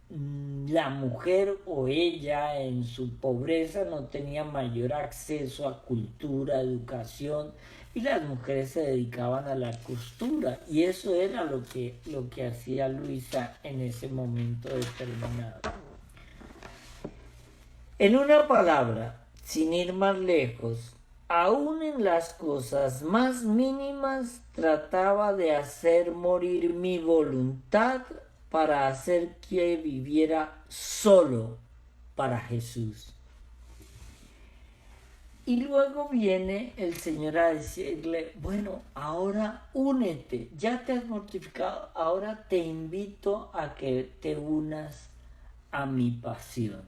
la mujer o ella en su pobreza no tenía mayor acceso a cultura, educación, y las mujeres se dedicaban a la costura, y eso era lo que hacía Luisa en ese momento determinado. En una palabra, sin ir más lejos, aún en las cosas más mínimas trataba de hacer morir mi voluntad para hacer que viviera solo para Jesús. Y luego viene el Señor a decirle, bueno, ahora únete, ya te has mortificado, ahora te invito a que te unas a mi pasión.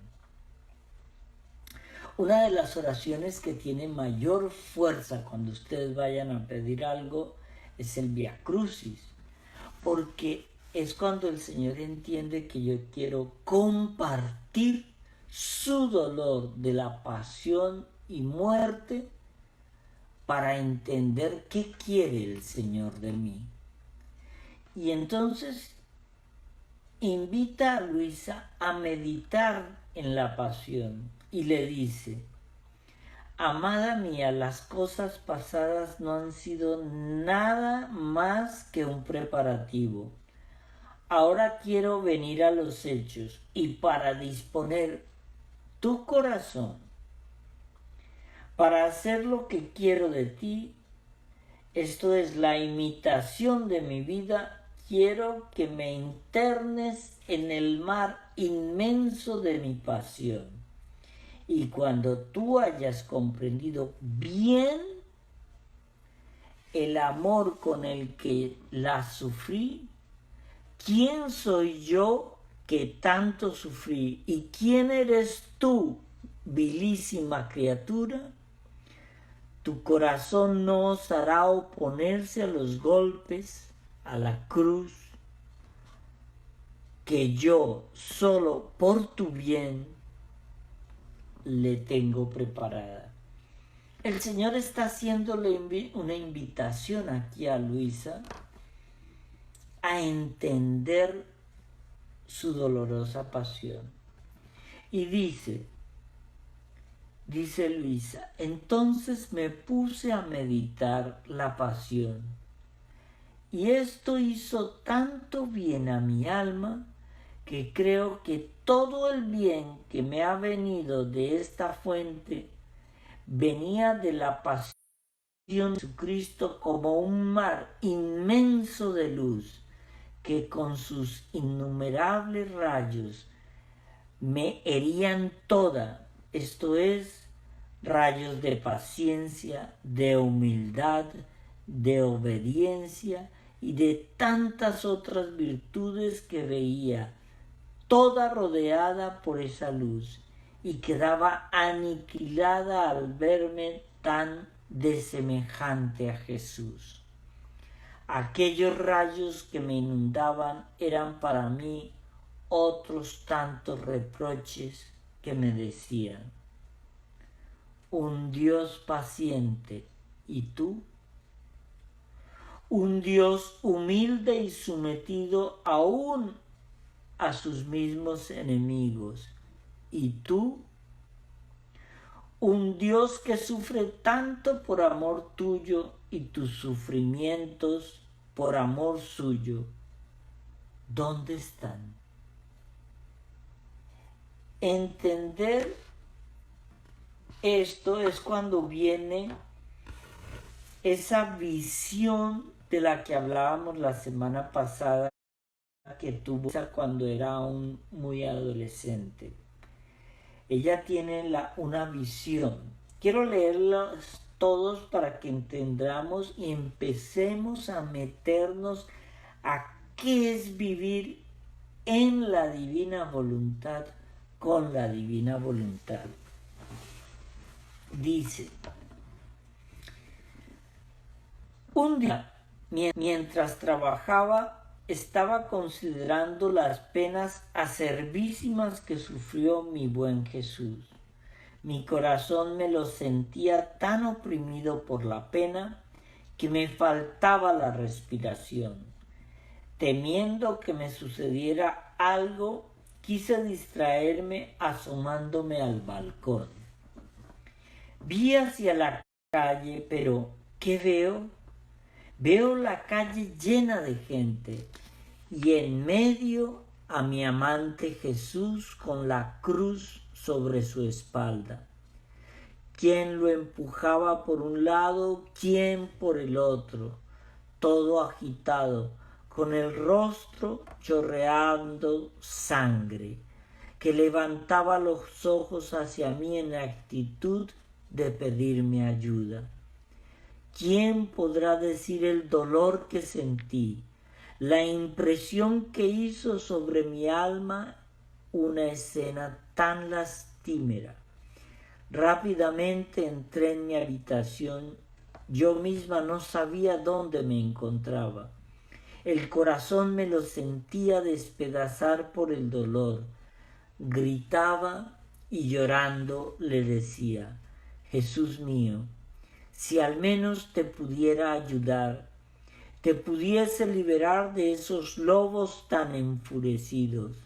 Una de las oraciones que tiene mayor fuerza cuando ustedes vayan a pedir algo es el Vía Crucis, porque es cuando el Señor entiende que yo quiero compartir su dolor de la pasión y muerte para entender qué quiere el Señor de mí. Y entonces invita a Luisa a meditar en la pasión y le dice, amada mía, las cosas pasadas no han sido nada más que un preparativo. Ahora quiero venir a los hechos y para disponer tu corazón para hacer lo que quiero de ti, esto es la imitación de mi vida, quiero que me internes en el mar inmenso de mi pasión. Y cuando tú hayas comprendido bien el amor con el que la sufrí, ¿quién soy yo que tanto sufrí? ¿Y quién eres tú, vilísima criatura? Tu corazón no osará oponerse a los golpes, a la cruz, que yo, solo por tu bien, le tengo preparada. El Señor está haciéndole una invitación aquí a Luisa a entender su dolorosa pasión. Y dice Luisa, entonces me puse a meditar la pasión, y esto hizo tanto bien a mi alma que creo que todo el bien que me ha venido de esta fuente venía de la pasión de Jesucristo como un mar inmenso de luz que con sus innumerables rayos me herían toda, esto es, rayos de paciencia, de humildad, de obediencia y de tantas otras virtudes que veía, toda rodeada por esa luz, y quedaba aniquilada al verme tan desemejante a Jesús. Aquellos rayos que me inundaban eran para mí otros tantos reproches que me decían, un Dios paciente, ¿y tú? Un Dios humilde y sometido aún a sus mismos enemigos, ¿y tú? Un Dios que sufre tanto por amor tuyo y tus sufrimientos por amor suyo, ¿dónde están? Entender esto es cuando viene esa visión de la que hablábamos la semana pasada, que tuvo cuando era aún muy adolescente. Ella tiene una visión. Quiero leerlos todos para que entendamos y empecemos a meternos a qué es vivir en la divina voluntad, con la divina voluntad. dice: un día, mientras trabajaba, estaba considerando las penas acervísimas que sufrió mi buen Jesús. Mi corazón me lo sentía tan oprimido por la pena que me faltaba la respiración. Temiendo que me sucediera algo, quise distraerme asomándome al balcón. Vi hacia la calle, pero ¿qué veo? Veo la calle llena de gente y en medio a mi amante Jesús con la cruz sobre su espalda. Quién lo empujaba por un lado, quién por el otro, todo agitado, con el rostro chorreando sangre, que levantaba los ojos hacia mí en la actitud de pedirme ayuda. ¿Quién podrá decir el dolor que sentí, la impresión que hizo sobre mi alma una escena tan lastimera? Rápidamente entré en mi habitación. Yo misma no sabía dónde me encontraba. El corazón me lo sentía despedazar por el dolor. Gritaba y llorando le decía: Jesús mío, si al menos te pudiera ayudar, te pudiese liberar de esos lobos tan enfurecidos.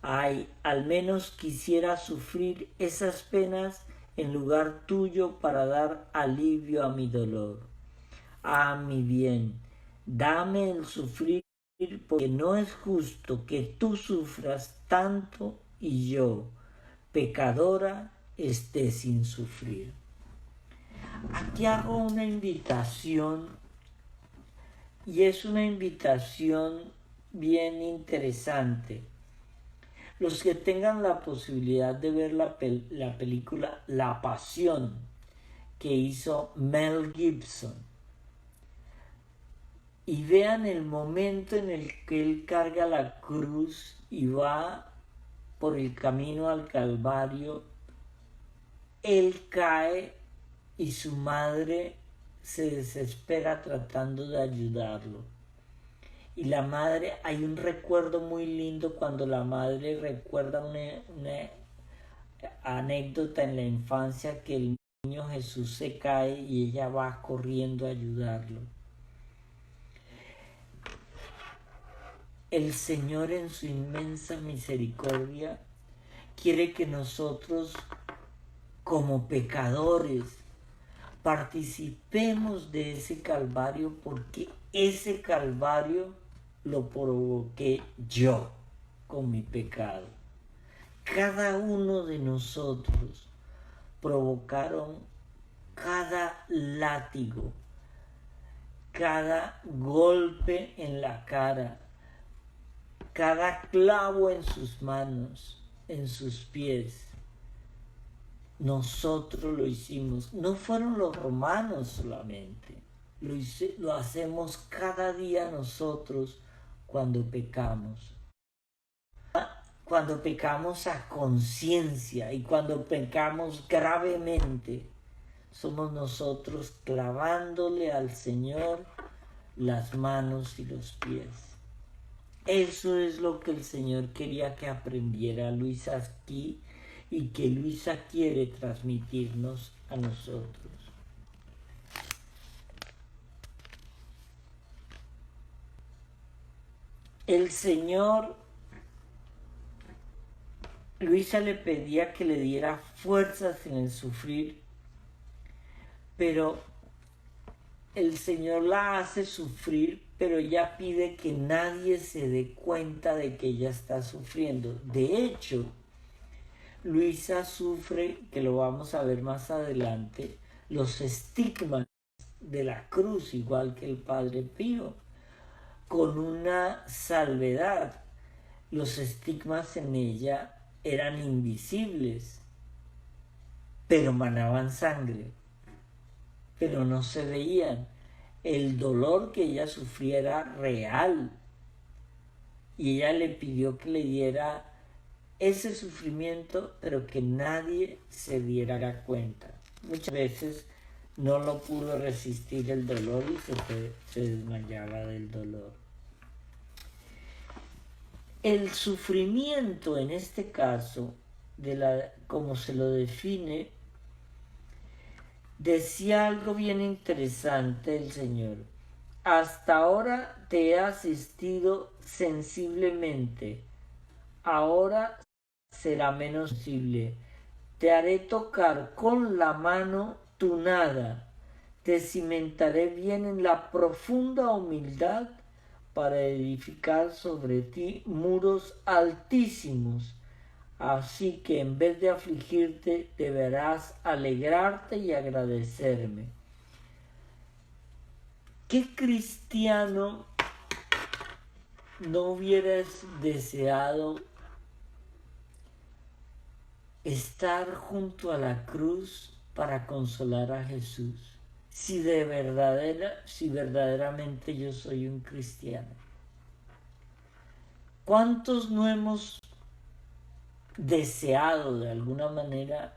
Ay, al menos quisiera sufrir esas penas en lugar tuyo para dar alivio a mi dolor. Ah, mi bien, dame el sufrir, porque no es justo que tú sufras tanto y yo, pecadora, esté sin sufrir. Aquí hago una invitación, y es una invitación bien interesante. Los que tengan la posibilidad de ver la película La Pasión, que hizo Mel Gibson, y vean el momento en el que él carga la cruz y va por el camino al Calvario, él cae y su madre se desespera tratando de ayudarlo. Y la madre, hay un recuerdo muy lindo cuando la madre recuerda una anécdota en la infancia, que el niño Jesús se cae y ella va corriendo a ayudarlo. El Señor, en su inmensa misericordia, quiere que nosotros, como pecadores, participemos de ese Calvario, porque ese Calvario lo provoqué yo con mi pecado. Cada uno de nosotros provocaron cada látigo, cada golpe en la cara, cada clavo en sus manos, en sus pies. Nosotros lo hicimos. No fueron los romanos solamente. Lo hacemos cada día nosotros cuando pecamos. Cuando pecamos a conciencia y cuando pecamos gravemente, somos nosotros clavándole al Señor las manos y los pies. Eso es lo que el Señor quería que aprendiera Luisa aquí y que Luisa quiere transmitirnos a nosotros. El Señor, Luisa le pedía que le diera fuerzas en el sufrir, pero el Señor la hace sufrir, pero ella pide que nadie se dé cuenta de que ella está sufriendo. De hecho, Luisa sufre, que lo vamos a ver más adelante, los estigmas de la cruz, igual que el Padre Pío, con una salvedad. Los estigmas en ella eran invisibles, pero manaban sangre, pero no se veían. El dolor que ella sufría era real, y ella le pidió que le diera ese sufrimiento, pero que nadie se diera cuenta. Muchas veces no lo pudo resistir el dolor y se desmayaba del dolor. El sufrimiento en este caso, como se lo define, decía algo bien interesante el Señor. Hasta ahora te he asistido sensiblemente, ahora será menos sensible. Te haré tocar con la mano tu nada, te cimentaré bien en la profunda humildad para edificar sobre ti muros altísimos. Así que en vez de afligirte, deberás alegrarte y agradecerme. ¿Qué cristiano no hubieras deseado estar junto a la cruz para consolar a Jesús? Si verdaderamente yo soy un cristiano. ¿Cuántos no hemos deseado de alguna manera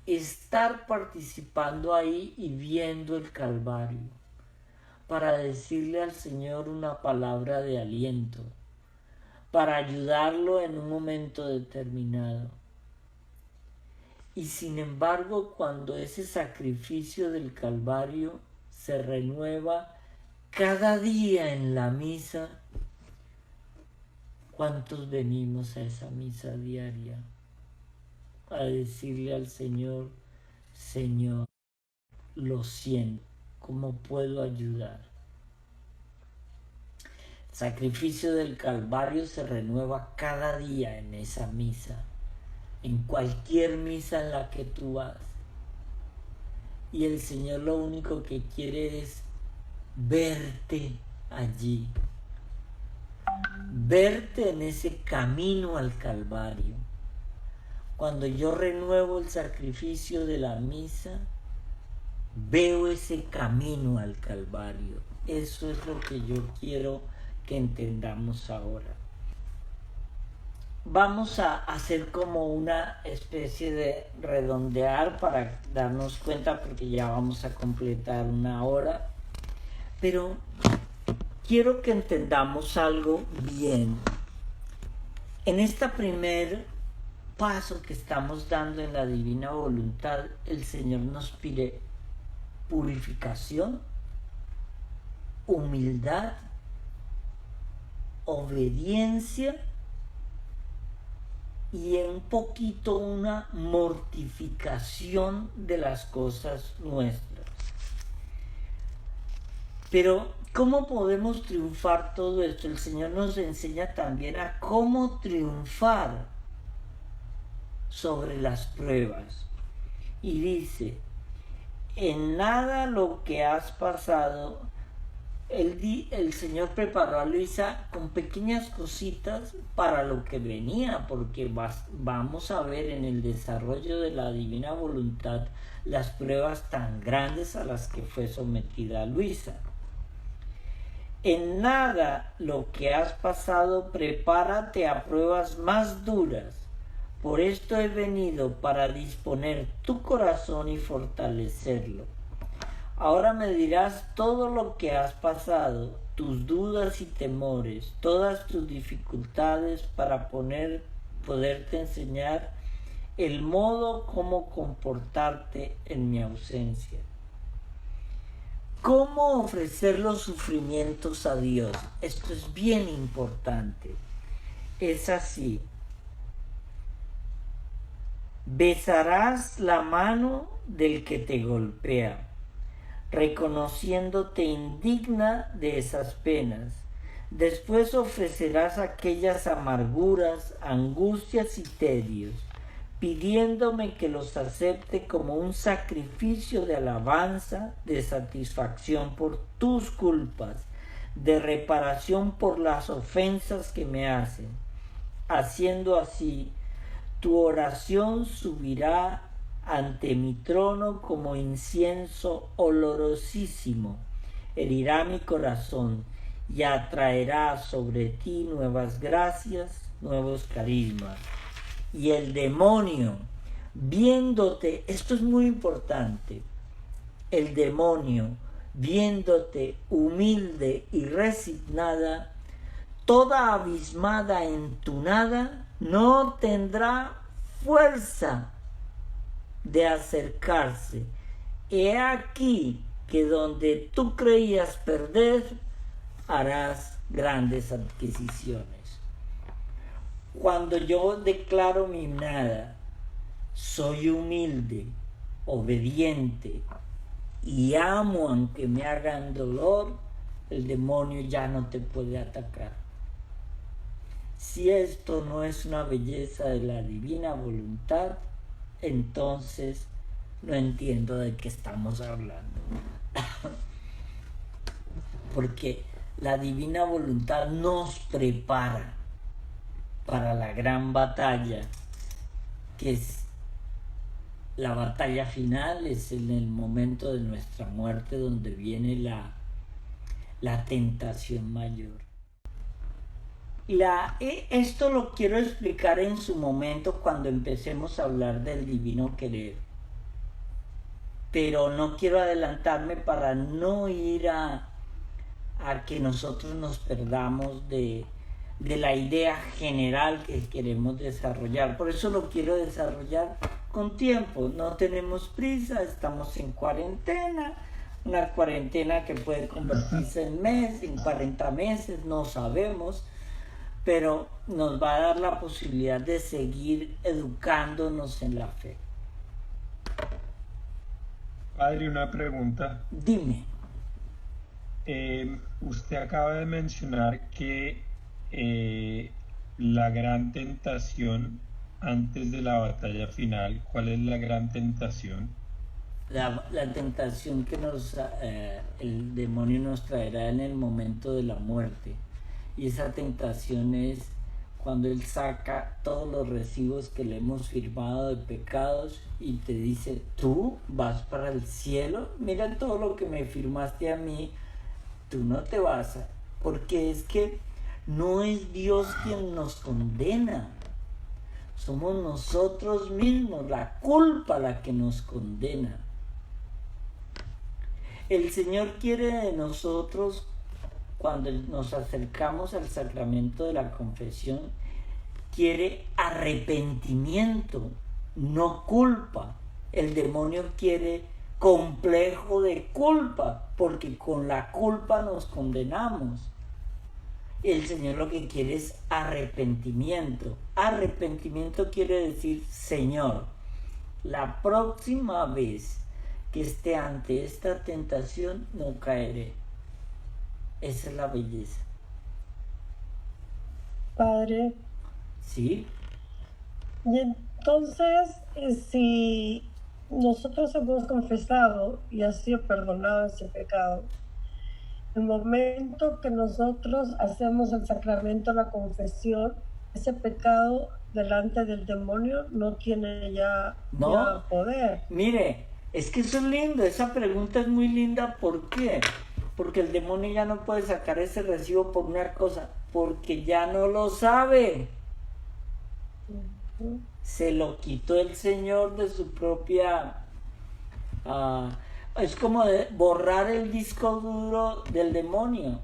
estar participando ahí y viendo el Calvario para decirle al Señor una palabra de aliento, para ayudarlo en un momento determinado? Y sin embargo, cuando ese sacrificio del Calvario se renueva cada día en la misa, ¿cuántos venimos a esa misa diaria a decirle al Señor: Señor, lo siento, ¿cómo puedo ayudar? El sacrificio del Calvario se renueva cada día en esa misa, en cualquier misa en la que tú vas. Y el Señor lo único que quiere es verte allí, verte en ese camino al Calvario. Cuando yo renuevo el sacrificio de la misa, veo ese camino al Calvario. Eso es lo que yo quiero que entendamos ahora. Vamos a hacer como una especie de redondear para darnos cuenta, porque ya vamos a completar 1 hora. Pero quiero que entendamos algo bien. En este primer paso que estamos dando en la divina voluntad, el Señor nos pide purificación, humildad, obediencia y un poquito una mortificación de las cosas nuestras. Pero ¿cómo podemos triunfar todo esto? El Señor nos enseña también a cómo triunfar sobre las pruebas. Y dice: en nada lo que has pasado. El Señor preparó a Luisa con pequeñas cositas para lo que venía, porque vamos a ver en el desarrollo de la divina voluntad las pruebas tan grandes a las que fue sometida Luisa. En nada lo que has pasado, prepárate a pruebas más duras. Por esto he venido, para disponer tu corazón y fortalecerlo. Ahora me dirás todo lo que has pasado, tus dudas y temores, todas tus dificultades, para poderte enseñar el modo como comportarte en mi ausencia. ¿Cómo ofrecer los sufrimientos a Dios? Esto es bien importante. Es así. Besarás la mano del que te golpea, reconociéndote indigna de esas penas. Después ofrecerás aquellas amarguras, angustias y tedios, pidiéndome que los acepte como un sacrificio de alabanza, de satisfacción por tus culpas, de reparación por las ofensas que me hacen. Haciendo así, tu oración subirá ante mi trono como incienso olorosísimo, herirá mi corazón y atraerá sobre ti nuevas gracias, nuevos carismas. Y el demonio, viéndote, esto es muy importante, el demonio, viéndote humilde y resignada, toda abismada en tu nada, no tendrá fuerza de acercarse. He aquí que donde tú creías perder, harás grandes adquisiciones. Cuando yo declaro mi nada, soy humilde, obediente y amo aunque me hagan dolor, el demonio ya no te puede atacar. Si esto no es una belleza de la divina voluntad, entonces no entiendo de qué estamos hablando. Porque la divina voluntad nos prepara para la gran batalla, que es la batalla final, es en el momento de nuestra muerte donde viene la tentación mayor. Esto lo quiero explicar en su momento cuando empecemos a hablar del divino querer. Pero no quiero adelantarme para no ir a que nosotros nos perdamos de la idea general que queremos desarrollar. Por eso lo quiero desarrollar con tiempo. No tenemos prisa, estamos en cuarentena. Una cuarentena que puede convertirse en mes, en 40 meses, no sabemos. Pero nos va a dar la posibilidad de seguir educándonos en la fe. Padre, una pregunta. Dime. Usted acaba de mencionar que la gran tentación antes de la batalla final, ¿cuál es la gran tentación? La tentación que el demonio nos traerá en el momento de la muerte. Y esa tentación es cuando Él saca todos los recibos que le hemos firmado de pecados y te dice, tú vas para el cielo, mira todo lo que me firmaste a mí, tú no te vas porque es que no es Dios quien nos condena, somos nosotros mismos, la culpa la que nos condena. El Señor quiere de nosotros, cuando nos acercamos al sacramento de la confesión, quiere arrepentimiento, no culpa. El demonio quiere complejo de culpa, porque con la culpa nos condenamos. El Señor lo que quiere es arrepentimiento. Arrepentimiento quiere decir, Señor, la próxima vez que esté ante esta tentación no caeré. Esa es la belleza. Padre. ¿Sí? Y entonces, si nosotros hemos confesado y ha sido perdonado ese pecado, el momento que nosotros hacemos el sacramento de la confesión, ese pecado delante del demonio no tiene ya poder. Mire, es que eso es lindo, esa pregunta es muy linda. ¿Por qué? Porque el demonio ya no puede sacar ese recibo por una cosa, porque ya no lo sabe. Se lo quitó el Señor de su propia... es como borrar el disco duro del demonio.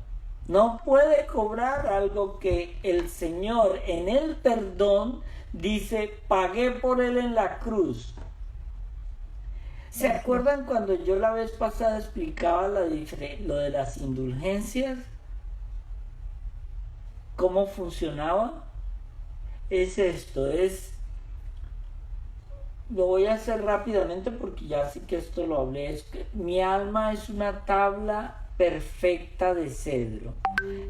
No puede cobrar algo que el Señor en el perdón dice, pagué por él en la cruz. ¿Se acuerdan cuando yo la vez pasada explicaba lo de las indulgencias? ¿Cómo funcionaba? Es esto, lo voy a hacer rápidamente porque ya sí que esto lo hablé. Es que mi alma es una tabla perfecta de cedro.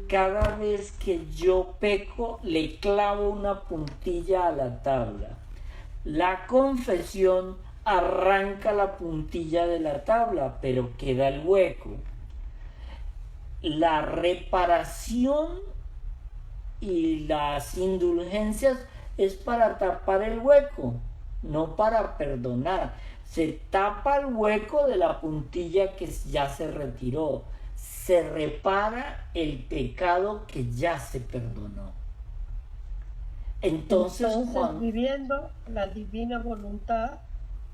Cada vez que yo peco, le clavo una puntilla a la tabla. La confesión arranca la puntilla de la tabla, pero queda el hueco. La reparación y las indulgencias es para tapar el hueco, no para perdonar. Se tapa el hueco de la puntilla que ya se retiró. Se repara el pecado que ya se perdonó. Entonces, Juan, viviendo la divina voluntad,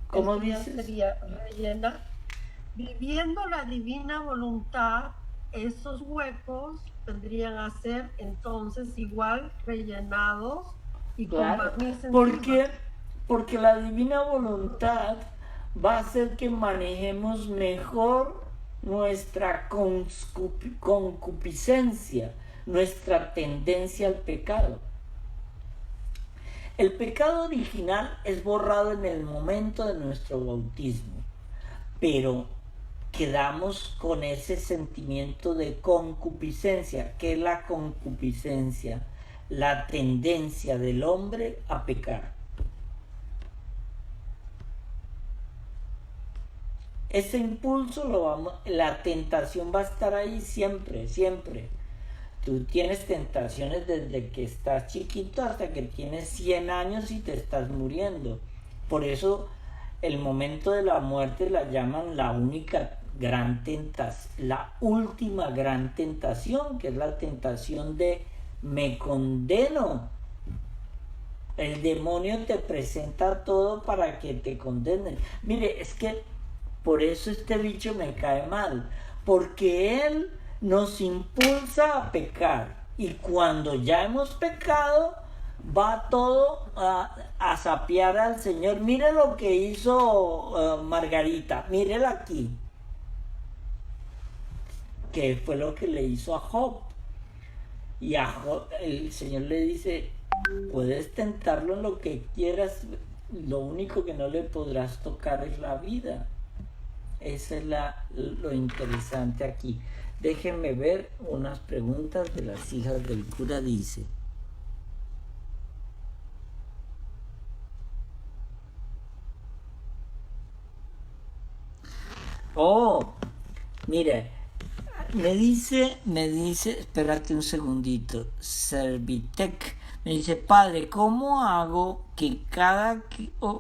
¿cómo el día dices? sería rellena. Viviendo la divina voluntad, esos huecos tendrían a ser entonces igual rellenados y con Claro, barniz porque, encima. porque la divina voluntad va a hacer que manejemos mejor nuestra concupiscencia, nuestra tendencia al pecado. El pecado original es borrado en el momento de nuestro bautismo, pero quedamos con ese sentimiento de concupiscencia. ¿Qué es la concupiscencia? La tendencia del hombre a pecar. Ese impulso, la tentación va a estar ahí siempre, siempre. Tú tienes tentaciones desde que estás chiquito hasta que tienes 100 años y te estás muriendo. Por eso el momento de la muerte la llaman la única gran tentación, la última gran tentación, que es la tentación de me condeno. El demonio te presenta todo para que te condenen. Mire, es que por eso este bicho me cae mal, porque él nos impulsa a pecar, y cuando ya hemos pecado va todo a sapear al Señor. Mire lo que hizo Margarita, mírela aquí, que fue lo que le hizo a Job. Y a Job, el Señor le dice, puedes tentarlo en lo que quieras, lo único que no le podrás tocar es la vida. Esa es lo interesante aquí. Déjenme ver unas preguntas de las hijas del cura. Dice: oh, mire, me dice, espérate un segundito, Servitec, me dice, padre, ¿cómo hago que cada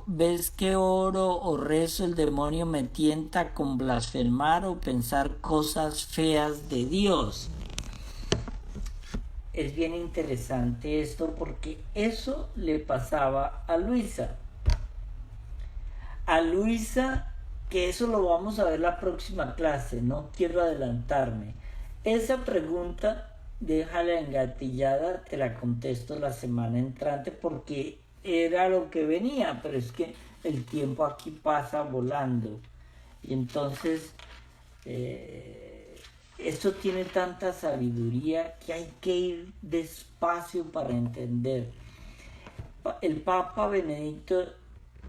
vez que oro o rezo el demonio me tienta con blasfemar o pensar cosas feas de Dios? Es bien interesante esto porque eso le pasaba a Luisa. A Luisa, que eso lo vamos a ver la próxima clase, no quiero adelantarme. Esa pregunta, déjala engatillada, te la contesto la semana entrante porque era lo que venía, pero es que el tiempo aquí pasa volando. Y entonces, esto tiene tanta sabiduría que hay que ir despacio para entender. El Papa Benedicto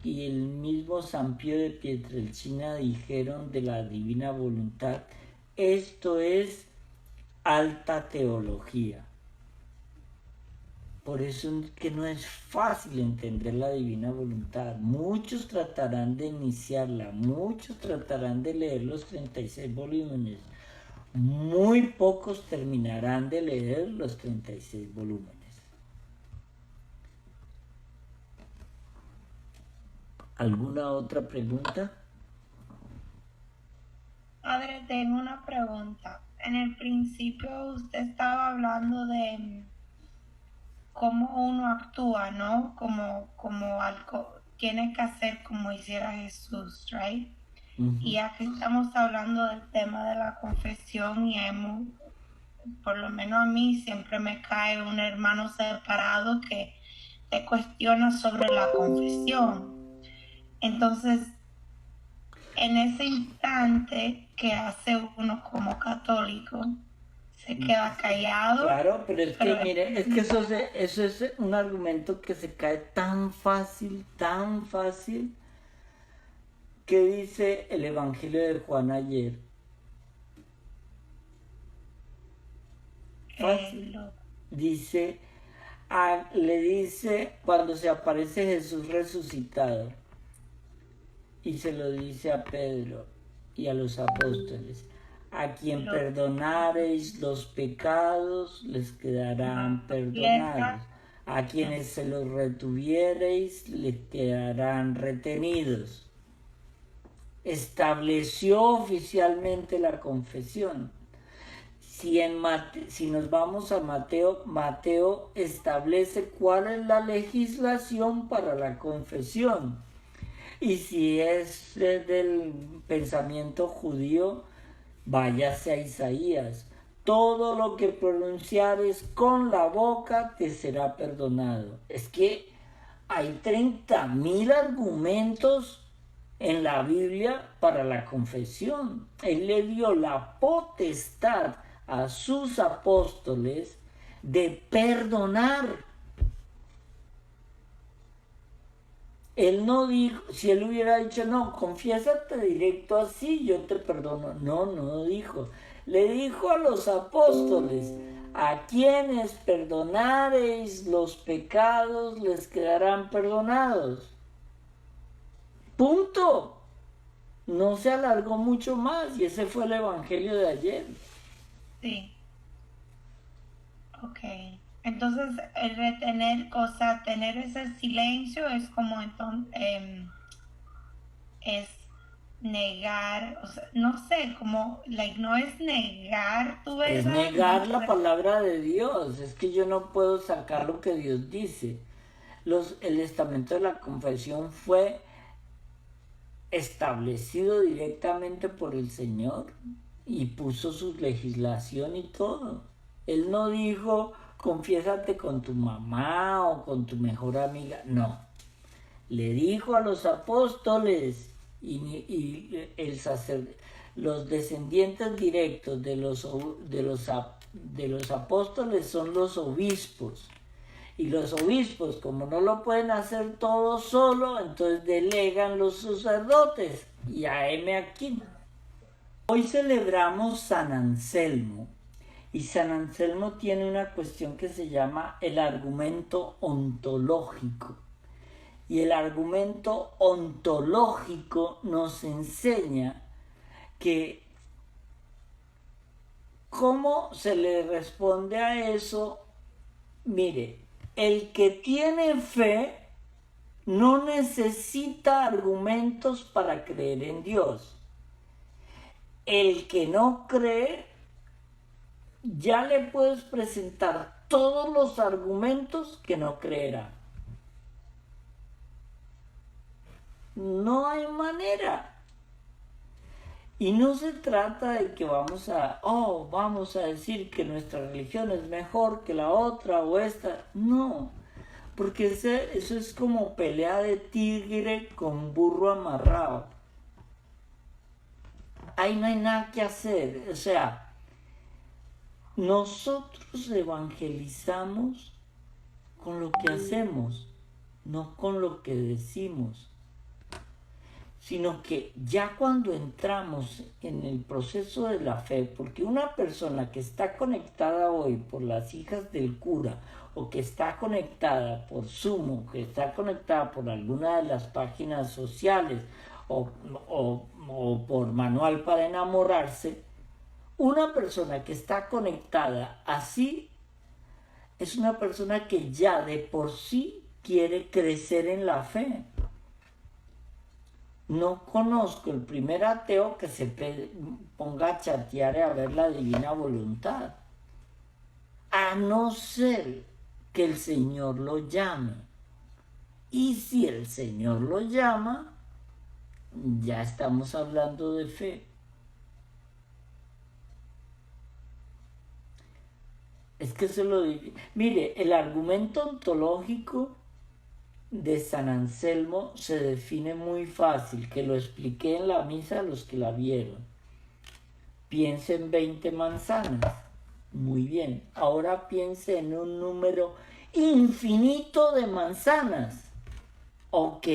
y el mismo San Pío de Pietrelcina dijeron de la divina voluntad: esto es alta teología. Por eso es que no es fácil entender la divina voluntad. Muchos tratarán de iniciarla, muchos tratarán de leer los 36 volúmenes. Muy pocos terminarán de leer los 36 volúmenes. ¿Alguna otra pregunta? Padre, tengo una pregunta. En el principio usted estaba hablando de cómo uno actúa, ¿no? Como algo tiene que hacer como hiciera Jesús, ¿right? Uh-huh. Y aquí estamos hablando del tema de la confesión y por lo menos a mí siempre me cae un hermano separado que te cuestiona sobre la confesión. Entonces, en ese instante que hace uno como católico, se queda callado. Claro, pero es que, mire, es que eso es un argumento que se cae tan fácil, que dice el Evangelio de Juan ayer. Fácil. Dice, le dice cuando se aparece Jesús resucitado, y se lo dice a Pedro y a los apóstoles: a quien perdonareis los pecados, les quedarán perdonados. A quienes se los retuviereis, les quedarán retenidos. Estableció oficialmente la confesión. si nos vamos a Mateo, Mateo establece cuál es la legislación para la confesión. Y si es del pensamiento judío, váyase a Isaías. Todo lo que pronunciares con la boca te será perdonado. Es que hay 30.000 argumentos en la Biblia para la confesión. Él le dio la potestad a sus apóstoles de perdonar. Él no dijo, si él hubiera dicho, no, confiésate directo así, yo te perdono. No, no dijo. Le dijo a los apóstoles, a quienes perdonareis los pecados les quedarán perdonados. Punto. No se alargó mucho más y ese fue el evangelio de ayer. Sí. Ok. Entonces, el retener, o sea, tener ese silencio es como entonces, es negar, o sea, no sé, como, like, no es negar tu verdad. Es negar la palabra de Dios. Es que yo no puedo sacar lo que Dios dice. El estamento de la confesión fue establecido directamente por el Señor y puso su legislación y todo. Él no dijo, confiésate con tu mamá o con tu mejor amiga. No. Le dijo a los apóstoles y los descendientes directos de los apóstoles son los obispos. Y los obispos, como no lo pueden hacer todo solo, entonces delegan los sacerdotes. Y heme aquí. Hoy celebramos San Anselmo. Y San Anselmo tiene una cuestión que se llama el argumento ontológico. Y el argumento ontológico nos enseña que cómo se le responde a eso. Mire, el que tiene fe no necesita argumentos para creer en Dios. El que no cree, ya le puedes presentar todos los argumentos que no creerá. No hay manera. Y no se trata de que vamos a decir que nuestra religión es mejor que la otra o esta. No, porque eso es como pelea de tigre con burro amarrado. Ahí no hay nada que hacer. O sea, nosotros evangelizamos con lo que hacemos, no con lo que decimos. Sino que ya cuando entramos en el proceso de la fe, porque una persona que está conectada hoy por las hijas del cura, o que está conectada por Zoom, o que está conectada por alguna de las páginas sociales, o por Manual para Enamorarse, una persona que está conectada así, es una persona que ya de por sí quiere crecer en la fe. No conozco el primer ateo que se ponga a chatear y a ver la divina voluntad, a no ser que el Señor lo llame. Y si el Señor lo llama, ya estamos hablando de fe. Es que se lo digo. Mire, el argumento ontológico de San Anselmo se define muy fácil, que lo expliqué en la misa a los que la vieron. Piense en 20 manzanas. Muy bien. Ahora piense en un número infinito de manzanas. Ok.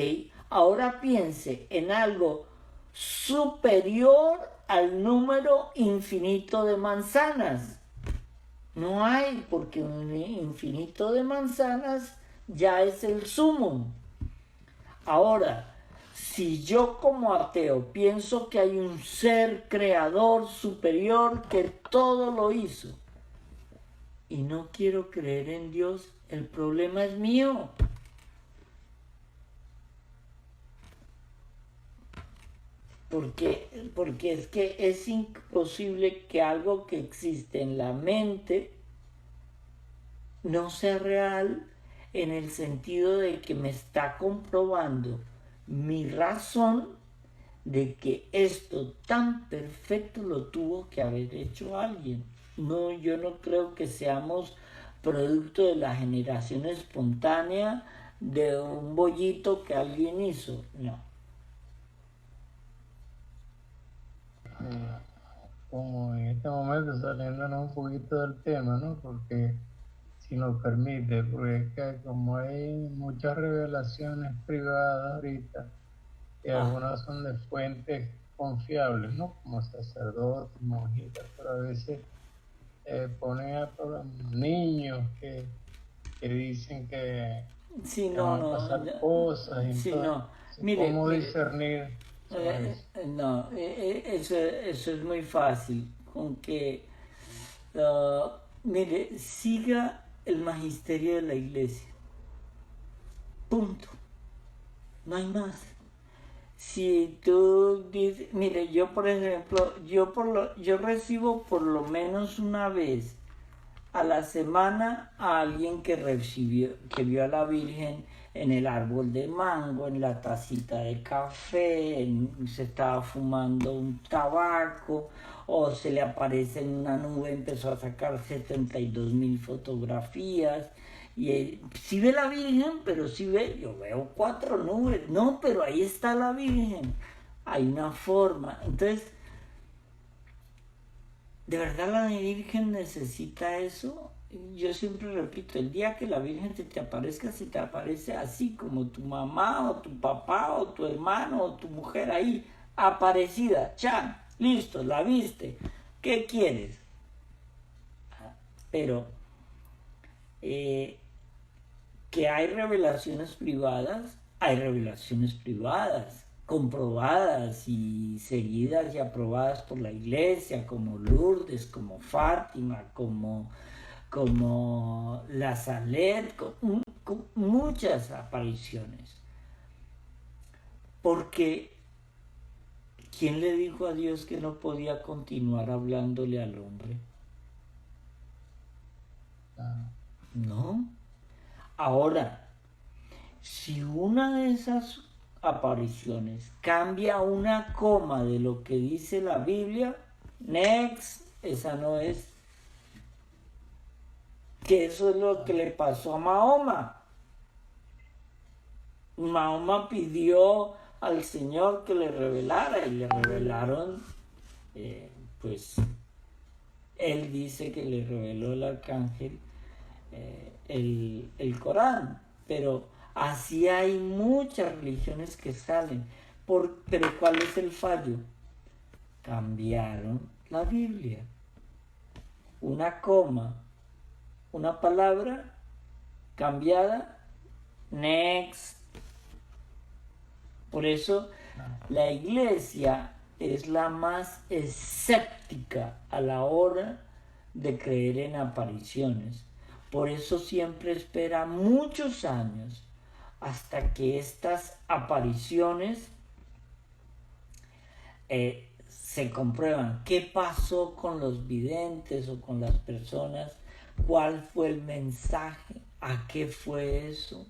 Ahora piense en algo superior al número infinito de manzanas. No hay, porque un infinito de manzanas ya es el sumo. Ahora, si yo como ateo pienso que hay un ser creador superior que todo lo hizo y no quiero creer en Dios, el problema es mío. porque es que es imposible que algo que existe en la mente no sea real en el sentido de que me está comprobando mi razón de que esto tan perfecto lo tuvo que haber hecho alguien. No, yo no creo que seamos producto de la generación espontánea de un bollito que alguien hizo, no. Como en este momento saliéndonos un poquito del tema, ¿no? Porque si nos permite, porque es que como hay muchas revelaciones privadas ahorita, y algunas son de fuentes confiables, ¿no? Como sacerdotes, monjitas, pero a veces ponen a niños que dicen que Sí, van a pasar cosas, y sí, entonces, no. Mire, ¿cómo mire, discernir sobre eso? no, eso es muy fácil. Con que, mire, siga el magisterio de la iglesia. Punto. No hay más. Si tú dices, mire, yo por ejemplo, yo recibo por lo menos una vez a la semana a alguien que vio a la Virgen en el árbol de mango, en la tacita de café, se estaba fumando un tabaco, o se le aparece en una nube, empezó a sacar 72.000 fotografías, y sí ve la Virgen, pero sí ve, yo veo 4 nubes, no, pero ahí está la Virgen, hay una forma. Entonces, ¿de verdad la Virgen necesita eso? Yo siempre repito, el día que la Virgen se te aparece así como tu mamá o tu papá o tu hermano o tu mujer ahí, aparecida, chan, listo, la viste, ¿qué quieres? Pero que hay revelaciones privadas, comprobadas y seguidas y aprobadas por la iglesia, como Lourdes, como Fátima, como la Salet, con muchas apariciones. Porque ¿quién le dijo a Dios que no podía continuar hablándole al hombre? No. Ahora, si una de esas apariciones cambia una coma de lo que dice la Biblia, next, esa no es. Que eso es lo que le pasó a Mahoma. Mahoma pidió al Señor que le revelara y le revelaron, pues él dice que le reveló el arcángel el Corán, pero así hay muchas religiones que salen. Pero ¿cuál es el fallo? Cambiaron la Biblia. Una coma, una palabra cambiada, next. Por eso la iglesia es la más escéptica a la hora de creer en apariciones. Por eso siempre espera muchos años hasta que estas apariciones se comprueban. ¿Qué pasó con los videntes o con las personas? ¿Cuál fue el mensaje? ¿A qué fue eso?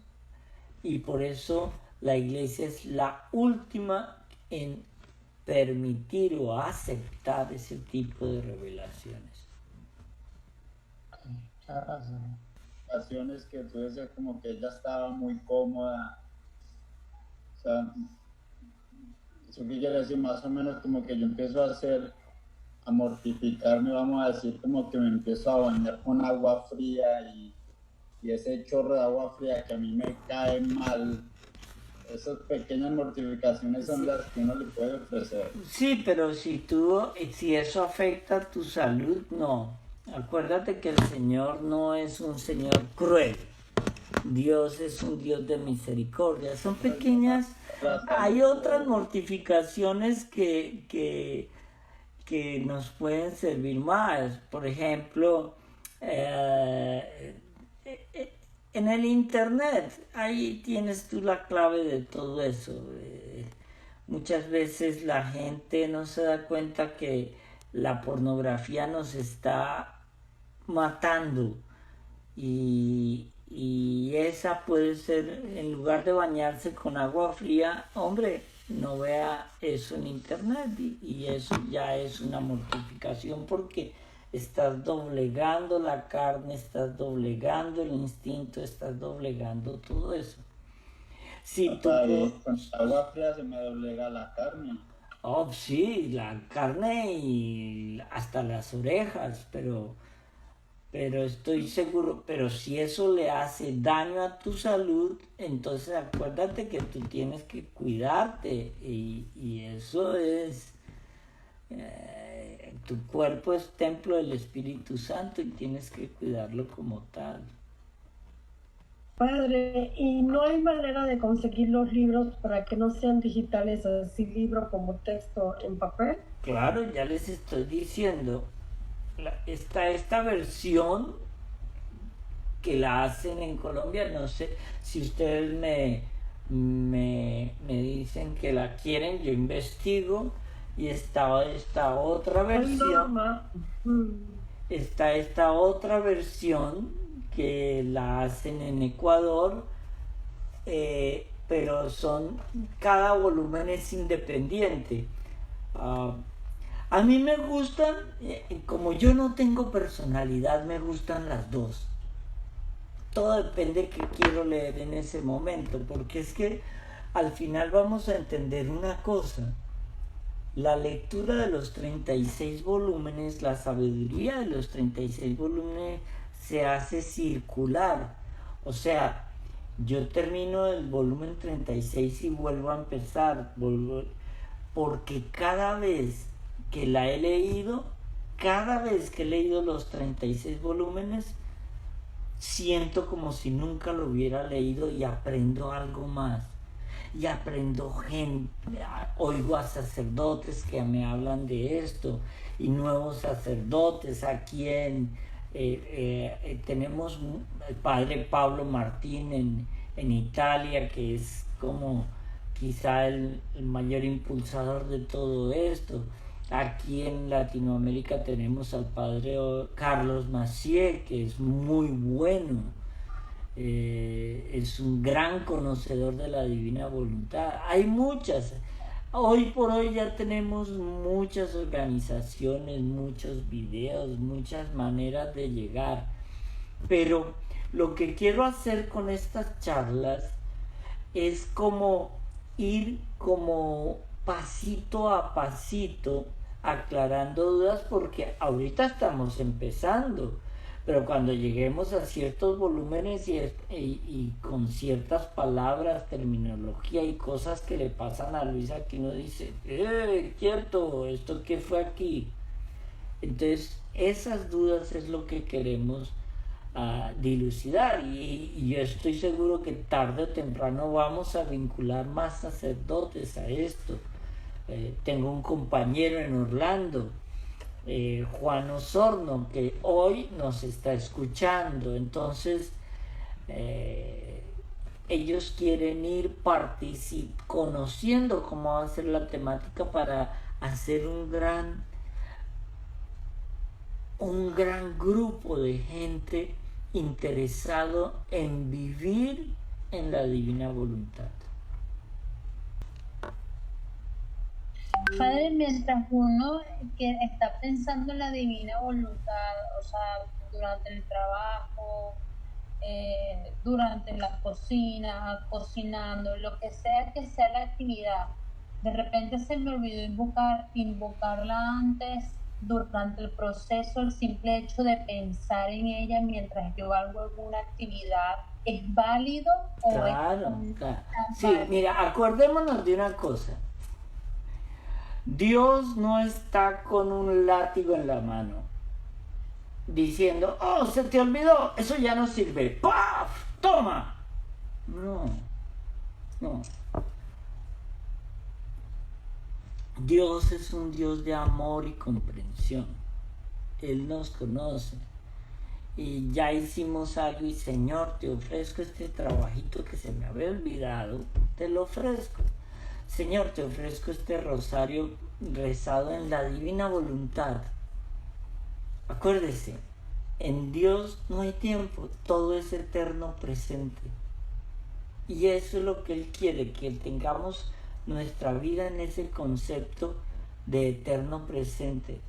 Y por eso la iglesia es la última en permitir o aceptar ese tipo de revelaciones. Ocasiones que tú decías como que ella estaba muy cómoda, o sea, eso que quiere decir más o menos como que yo empiezo a mortificarme, vamos a decir, como que me empiezo a bañar con agua fría y ese chorro de agua fría que a mí me cae mal, esas pequeñas mortificaciones son las que uno le puede ofrecer. Sí, pero si eso afecta a tu salud, no. Acuérdate que el Señor no es un Señor cruel. Dios es un Dios de misericordia. Son pequeñas. Hay otras mortificaciones que nos pueden servir más. Por ejemplo, en el internet, ahí tienes tú la clave de todo eso. muchas veces la gente no se da cuenta que la pornografía nos está matando y esa puede ser, en lugar de bañarse con agua fría, hombre, no vea eso en internet y eso ya es una mortificación porque estás doblegando la carne, estás doblegando el instinto, estás doblegando todo eso. Si tú... Papá, y con agua fría se me doblega la carne. Oh, sí, la carne y hasta las orejas, pero estoy seguro, pero si eso le hace daño a tu salud, entonces acuérdate que tú tienes que cuidarte y eso es, tu cuerpo es templo del Espíritu Santo y tienes que cuidarlo como tal. Padre, ¿y no hay manera de conseguir los libros para que no sean digitales, así libro como texto en papel? Claro, ya les estoy diciendo, está esta versión que la hacen en Colombia, no sé si ustedes me dicen que la quieren, yo investigo y está esta otra versión, está esta otra versión que la hacen en Ecuador, pero cada volumen es independiente. A mí me gustan, como yo no tengo personalidad, me gustan las dos. Todo depende de qué quiero leer en ese momento, porque es que al final vamos a entender una cosa. La lectura de los 36 volúmenes, la sabiduría de los 36 volúmenes se hace circular. O sea, yo termino el volumen 36 y vuelvo a empezar, porque cada vez que la he leído, cada vez que he leído los 36 volúmenes, siento como si nunca lo hubiera leído y aprendo algo más. Y aprendo gente, oigo a sacerdotes que me hablan de esto, y nuevos sacerdotes aquí tenemos el padre Pablo Martín en Italia, que es como quizá el mayor impulsador de todo esto. Aquí en Latinoamérica tenemos al padre Carlos Macié, que es muy bueno, es un gran conocedor de la divina voluntad. Hay muchas, hoy por hoy ya tenemos muchas organizaciones, muchos videos, muchas maneras de llegar, pero lo que quiero hacer con estas charlas es como ir como pasito a pasito aclarando dudas, porque ahorita estamos empezando, pero cuando lleguemos a ciertos volúmenes y con ciertas palabras, terminología y cosas que le pasan a Luis, aquí nos dice, quieto, ¿esto qué fue aquí? Entonces esas dudas es lo que queremos dilucidar, y yo estoy seguro que tarde o temprano vamos a vincular más sacerdotes a esto. Tengo un compañero en Orlando, Juan Osorno, que hoy nos está escuchando. Entonces ellos quieren ir conociendo cómo va a ser la temática para hacer un gran grupo de gente interesado en vivir en la divina voluntad. Padre, mientras uno que está pensando en la divina voluntad, o sea, durante el trabajo, durante la cocina, cocinando, lo que sea la actividad, de repente se me olvidó invocarla antes, durante el proceso, el simple hecho de pensar en ella mientras yo hago alguna actividad, ¿es válido? Claro, claro. Sí, mira, acordémonos de una cosa. Dios no está con un látigo en la mano diciendo, oh, se te olvidó, eso ya no sirve, ¡paf! ¡Toma! No. Dios es un Dios de amor y comprensión. Él nos conoce. Y ya hicimos algo y Señor, te ofrezco este trabajito que se me había olvidado, te lo ofrezco. Señor, te ofrezco este rosario rezado en la divina voluntad. Acuérdese, en Dios no hay tiempo, todo es eterno presente. Y eso es lo que Él quiere, que tengamos nuestra vida en ese concepto de eterno presente,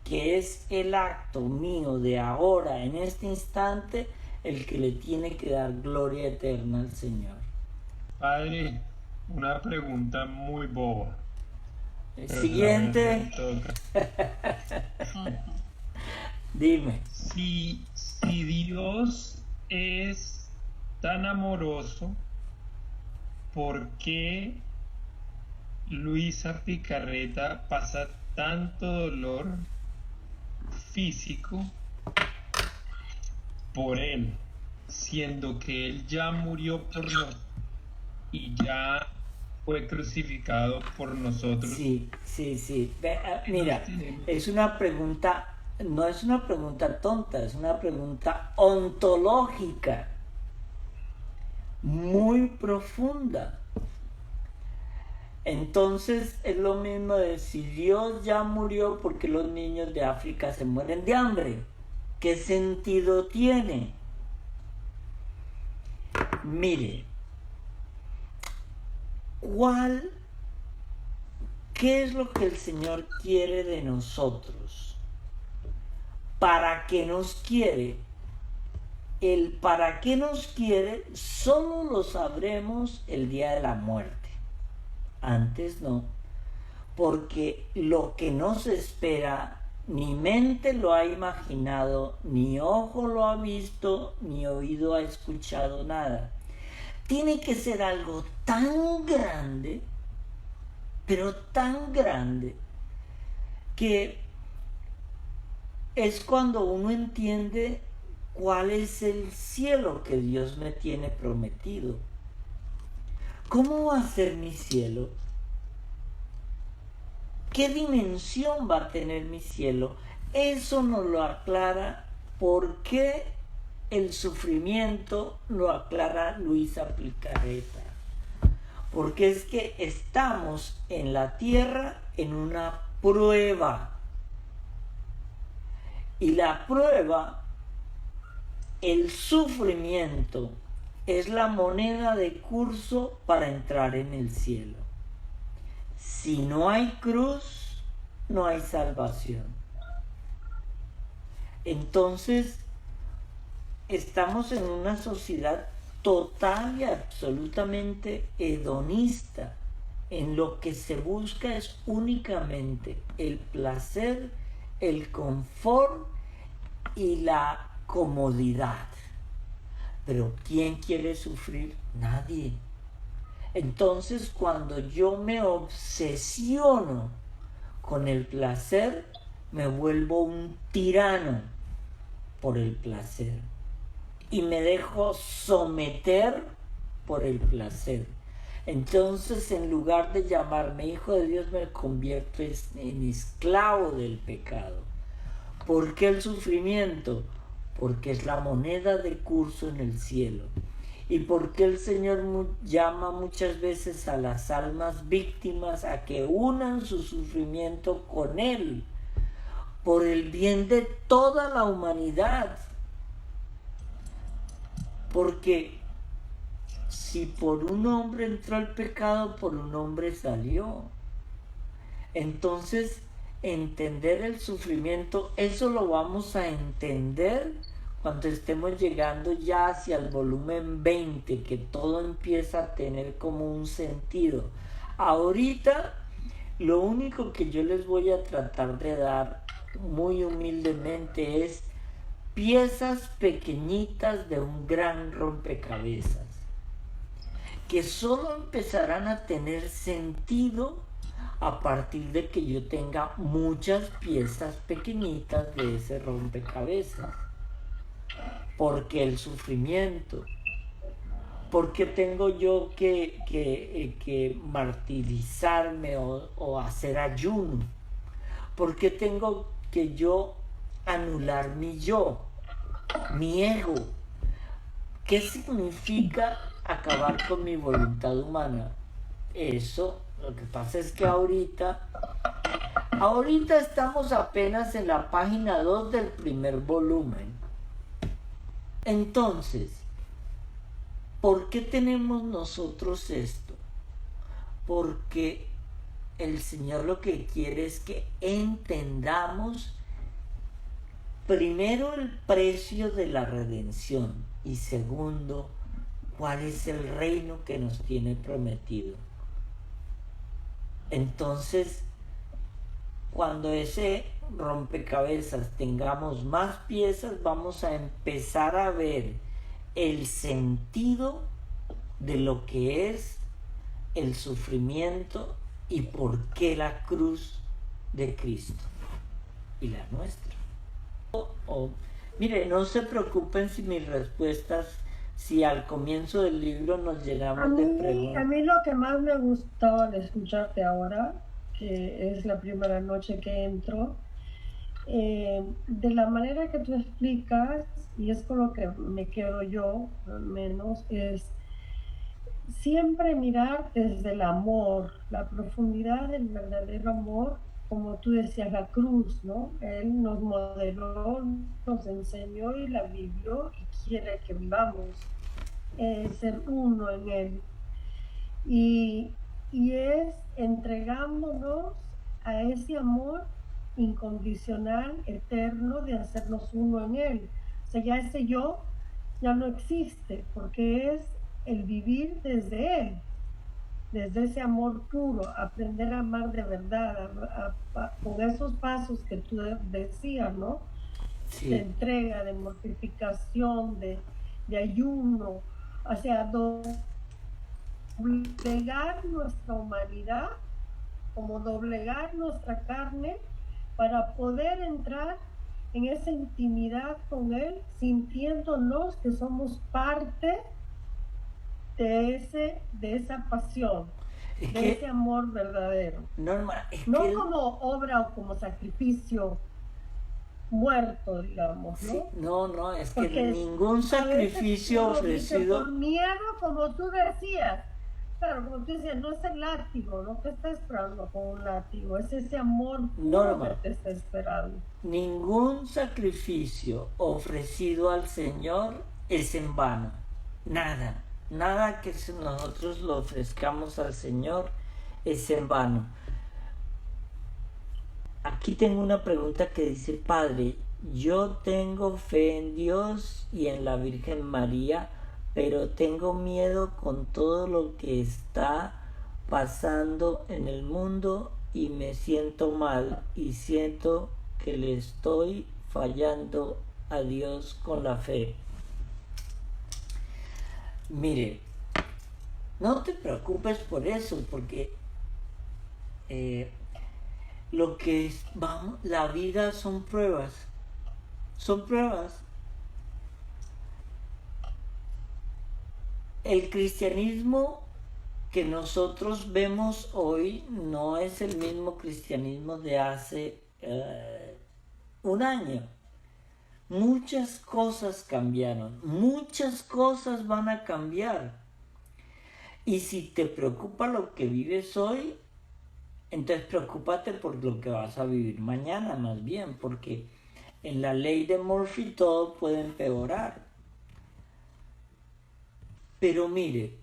que es el acto mío de ahora, en este instante, el que le tiene que dar gloria eterna al Señor. Padre, una pregunta muy boba. Pero Siguiente. Dime. Si Dios es tan amoroso, ¿por qué Luisa Picarreta pasa tanto dolor físico por él, siendo que él ya murió por nosotros y ya fue crucificado por nosotros? Sí. Mira, es una pregunta, no es una pregunta tonta, es una pregunta ontológica, muy profunda. Entonces es lo mismo de si Dios ya murió, porque los niños de África se mueren de hambre. ¿Qué sentido tiene? Mire, ¿qué es lo que el Señor quiere de nosotros? ¿Para qué nos quiere? El para qué nos quiere solo lo sabremos el día de la muerte. Antes no, porque lo que nos espera ni mente lo ha imaginado, ni ojo lo ha visto, ni oído ha escuchado nada. Tiene que ser algo tan grande, pero tan grande, que es cuando uno entiende cuál es el cielo que Dios me tiene prometido. ¿Cómo va a ser mi cielo? ¿Qué dimensión va a tener mi cielo? Eso nos lo aclara. ¿Por qué el sufrimiento lo aclara Luisa Picarreta? Porque es que estamos en la tierra en una prueba. Y la prueba, el sufrimiento, es la moneda de curso para entrar en el cielo. Si no hay cruz, no hay salvación. Entonces, estamos en una sociedad total y absolutamente hedonista. En lo que se busca es únicamente el placer, el confort y la comodidad. Pero ¿quién quiere sufrir? Nadie. Entonces, cuando yo me obsesiono con el placer, me vuelvo un tirano por el placer. Y me dejo someter por el placer. Entonces, en lugar de llamarme hijo de Dios, me convierto en esclavo del pecado. ¿Por qué el sufrimiento? Porque es la moneda de curso en el cielo. ¿Y por qué el Señor llama muchas veces a las almas víctimas a que unan su sufrimiento con Él? Por el bien de toda la humanidad. Porque si por un hombre entró el pecado, por un hombre salió. Entonces, entender el sufrimiento, eso lo vamos a entender cuando estemos llegando ya hacia el volumen 20, que todo empieza a tener como un sentido. Ahorita, lo único que yo les voy a tratar de dar muy humildemente es piezas pequeñitas de un gran rompecabezas, que solo empezarán a tener sentido a partir de que yo tenga muchas piezas pequeñitas de ese rompecabezas. Porque el sufrimiento, porque tengo yo que martirizarme o hacer ayuno, porque tengo que yo anular mi yo, mi ego. ¿Qué significa acabar con mi voluntad humana? Eso Lo que pasa es que ahorita estamos apenas en la página 2 del primer volumen. Entonces, ¿por qué tenemos nosotros esto? Porque el Señor lo que quiere es que entendamos primero el precio de la redención y segundo, cuál es el reino que nos tiene prometido. Entonces, cuando ese rompecabezas tengamos más piezas, vamos a empezar a ver el sentido de lo que es el sufrimiento y por qué la cruz de Cristo y la nuestra. Mire, no se preocupen si mis respuestas, si al comienzo del libro nos llenamos de preguntas. A mí lo que más me gustó al escucharte ahora, que es la primera noche que entro, de la manera que tú explicas, y es con lo que me quedo yo, al menos, es siempre mirar desde el amor, la profundidad del verdadero amor, como tú decías, la cruz, ¿no? Él nos modeló, nos enseñó y la vivió y quiere que vivamos, ser uno en Él. Y es entregándonos a ese amor incondicional, eterno, de hacernos uno en Él. O sea, ya ese yo ya no existe, porque es el vivir desde Él, desde ese amor puro, aprender a amar de verdad, con esos pasos que tú decías, ¿no? Sí. De entrega, de mortificación, de ayuno, o sea, doblegar nuestra humanidad, como doblegar nuestra carne, para poder entrar en esa intimidad con Él, sintiéndonos que somos parte de esa pasión, ese amor verdadero. Norma, no como obra o como sacrificio muerto, digamos, ¿no? No, es porque que ningún sacrificio ofrecido... Por miedo, como tú decías, claro, como tú decías, no es el látigo, no te está esperando con un látigo, es ese amor puro que te está esperando. Ningún sacrificio ofrecido al Señor es en vano, nada que nosotros lo ofrezcamos al Señor es en vano. Aquí tengo una pregunta que dice: Padre, yo tengo fe en Dios y en la Virgen María, pero tengo miedo con todo lo que está pasando en el mundo y me siento mal y siento que le estoy fallando a Dios con la fe. Mire, no te preocupes por eso, porque lo que es, la vida son pruebas. El cristianismo que nosotros vemos hoy no es el mismo cristianismo de hace un año. Muchas cosas cambiaron, muchas cosas van a cambiar. Y si te preocupa lo que vives hoy, entonces preocúpate por lo que vas a vivir mañana, más bien, porque en la ley de Murphy todo puede empeorar. Pero mire,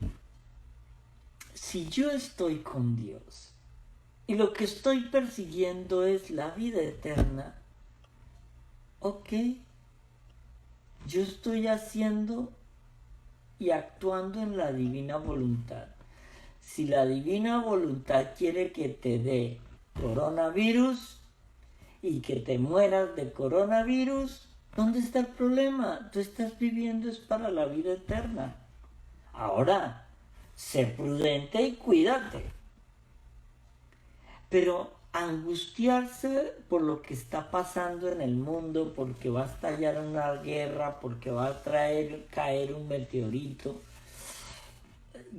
si yo estoy con Dios y lo que estoy persiguiendo es la vida eterna, ok, yo estoy haciendo y actuando en la divina voluntad. Si la divina voluntad quiere que te dé coronavirus y que te mueras de coronavirus, ¿dónde está el problema? Tú estás viviendo es para la vida eterna. Ahora, sé prudente y cuídate. Pero angustiarse por lo que está pasando en el mundo, porque va a estallar una guerra, porque va a caer un meteorito,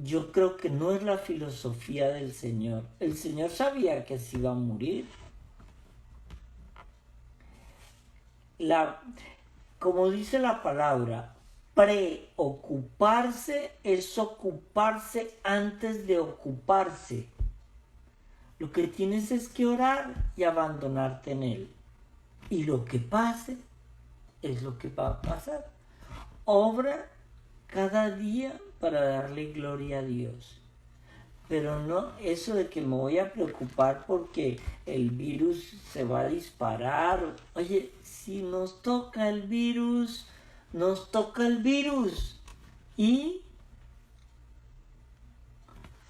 yo creo que no es la filosofía del Señor. El Señor sabía que se iba a morir. Como dice la palabra, preocuparse es ocuparse antes de ocuparse. Lo que tienes es que orar y abandonarte en Él. Y lo que pase es lo que va a pasar. Obra cada día para darle gloria a Dios. Pero no eso de que me voy a preocupar porque el virus se va a disparar. Oye, si nos toca el virus, nos toca el virus. Y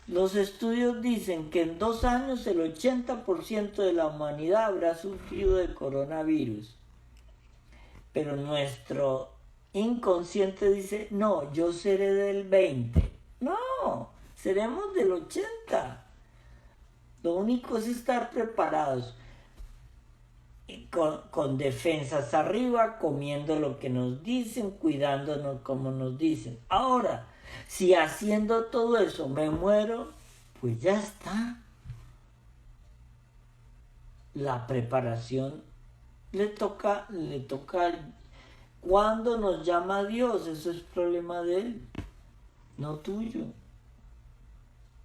los estudios dicen que en 2 años el 80% de la humanidad habrá sufrido de coronavirus. Pero nuestro inconsciente dice, no, yo seré del 20. No, seremos del 80. Lo único es estar preparados. Con defensas arriba, comiendo lo que nos dicen, cuidándonos como nos dicen. Ahora, si haciendo todo eso me muero, pues ya está. La preparación le toca. Cuando nos llama Dios, eso es problema de Él, no tuyo.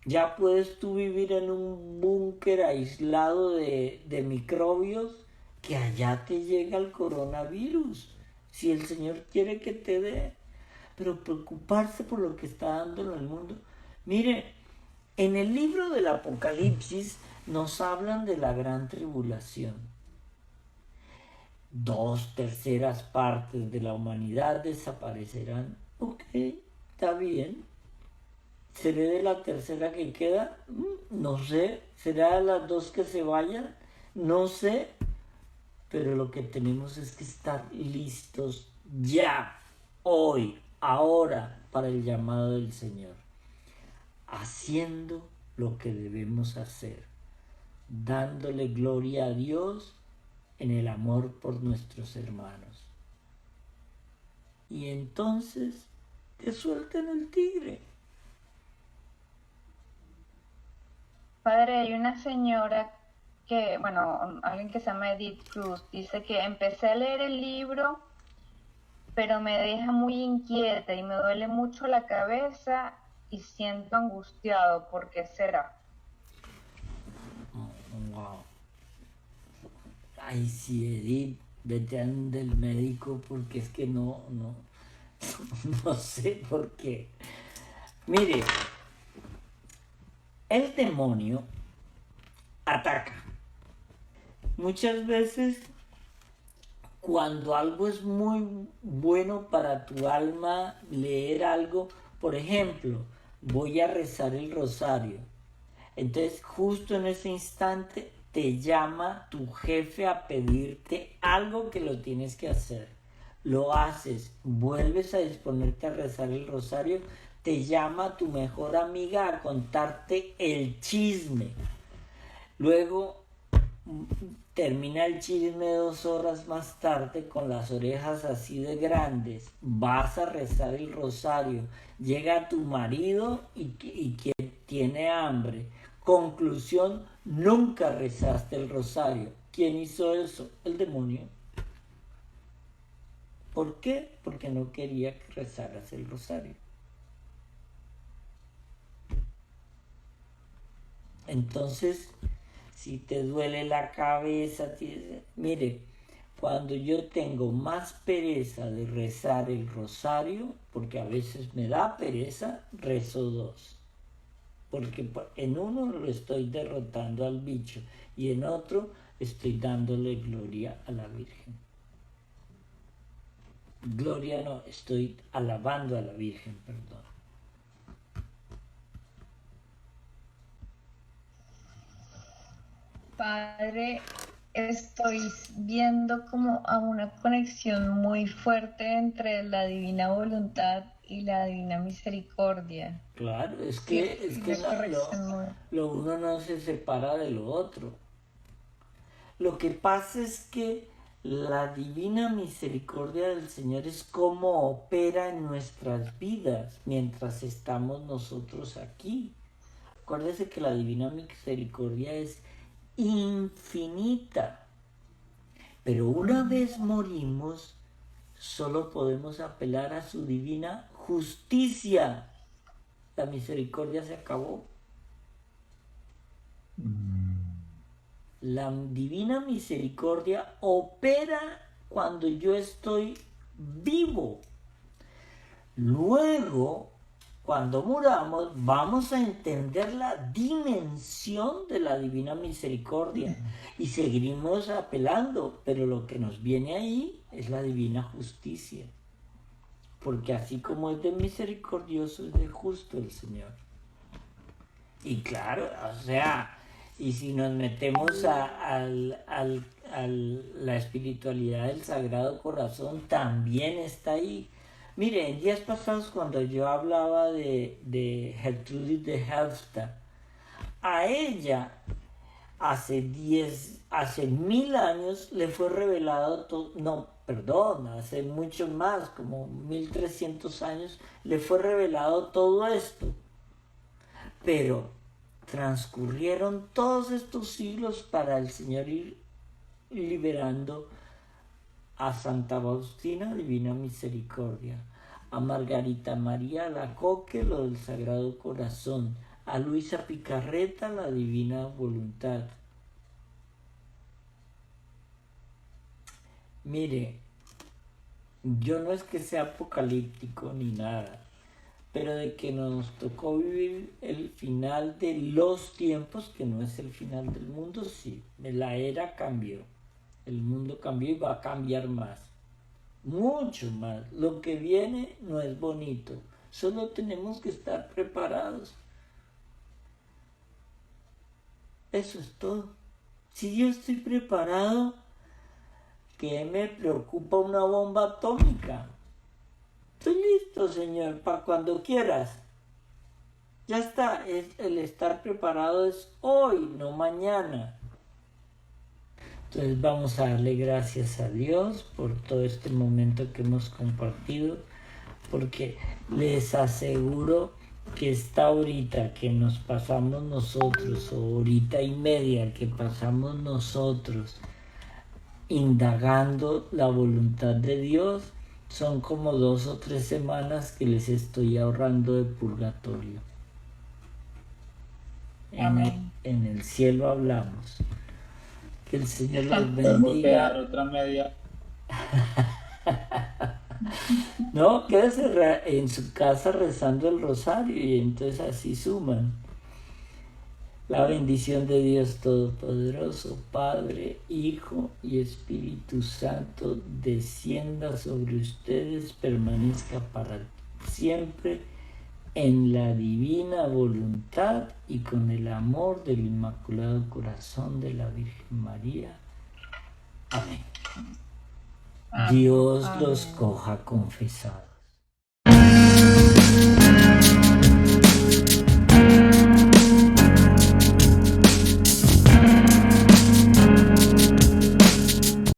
Ya puedes tú vivir en un búnker aislado de microbios, que allá te llega el coronavirus, si el Señor quiere que te dé. Pero preocuparse por lo que está dando en el mundo. Mire, en el libro del Apocalipsis nos hablan de la gran tribulación. 2/3 partes de la humanidad desaparecerán. Ok, está bien. ¿Seré de la tercera que queda? No sé. ¿Será de las 2 que se vayan? No sé. Pero lo que tenemos es que estar listos ya, hoy, ahora, para el llamado del Señor. Haciendo lo que debemos hacer. Dándole gloria a Dios en el amor por nuestros hermanos. Y entonces te sueltan el tigre. Padre, hay una señora que, alguien que se llama Edith Cruz, dice que empecé a leer el libro, pero me deja muy inquieta y me duele mucho la cabeza y siento angustiado. ¿Por qué será? Wow. Ay, sí, Edith, vete del médico porque es que no sé por qué. Mire, el demonio ataca. Muchas veces, cuando algo es muy bueno para tu alma, leer algo, por ejemplo, voy a rezar el rosario. Entonces, justo en ese instante, te llama tu jefe a pedirte algo que lo tienes que hacer. Lo haces, vuelves a disponerte a rezar el rosario, te llama tu mejor amiga a contarte el chisme. Luego termina el chisme 2 horas más tarde con las orejas así de grandes. Vas a rezar el rosario. Llega tu marido y que tiene hambre. Conclusión, nunca rezaste el rosario. ¿Quién hizo eso? El demonio. ¿Por qué? Porque no quería que rezaras el rosario. Entonces, si te duele la cabeza, mire, cuando yo tengo más pereza de rezar el rosario, porque a veces me da pereza, rezo 2. Porque en uno lo estoy derrotando al bicho y en otro estoy dándole gloria a la Virgen. Gloria no, estoy alabando a la Virgen, perdón. Padre, estoy viendo como a una conexión muy fuerte entre la divina voluntad y la divina misericordia. Claro, es que lo uno no se separa de lo otro. Lo que pasa es que la divina misericordia del Señor es como opera en nuestras vidas mientras estamos nosotros aquí. Acuérdese que la divina misericordia es infinita. Pero una vez morimos, solo podemos apelar a su divina justicia. La misericordia se acabó. la divina misericordia opera cuando yo estoy vivo. Luego, cuando muramos, vamos a entender la dimensión de la divina misericordia y seguiremos apelando, pero lo que nos viene ahí es la divina justicia, porque así como es de misericordioso, es de justo el Señor. Y claro, o sea, y si nos metemos a la espiritualidad del Sagrado Corazón, también está ahí. Mire, en días pasados cuando yo hablaba de Gertrudis de Helfta, a ella hace 1000 años le fue revelado todo, no, perdón, hace mucho más, como 1300 años, le fue revelado todo esto. Pero transcurrieron todos estos siglos para el Señor ir liberando a Santa Faustina, Divina Misericordia, a Margarita María Alacoque, lo del Sagrado Corazón, a Luisa Picarreta, la Divina Voluntad. Mire, yo no es que sea apocalíptico ni nada, pero de que nos tocó vivir el final de los tiempos, que no es el final del mundo, sí, la era cambió. El mundo cambió y va a cambiar más, mucho más. Lo que viene no es bonito, solo tenemos que estar preparados. Eso es todo. Si yo estoy preparado, ¿qué me preocupa una bomba atómica? Estoy listo, Señor, para cuando quieras. Ya está, el estar preparado es hoy, no mañana. Entonces vamos a darle gracias a Dios por todo este momento que hemos compartido, porque les aseguro que esta horita que nos pasamos nosotros, o horita y media que pasamos nosotros indagando la voluntad de Dios, son como 2 o 3 semanas que les estoy ahorrando de purgatorio. En el cielo hablamos. Que el Señor los bendiga. Otra media. No, quédese en su casa rezando el rosario y entonces así suman. La bendición de Dios Todopoderoso, Padre, Hijo y Espíritu Santo, descienda sobre ustedes, permanezca para siempre en la divina voluntad y con el amor del Inmaculado Corazón de la Virgen María. Amén. Dios los coja confesados.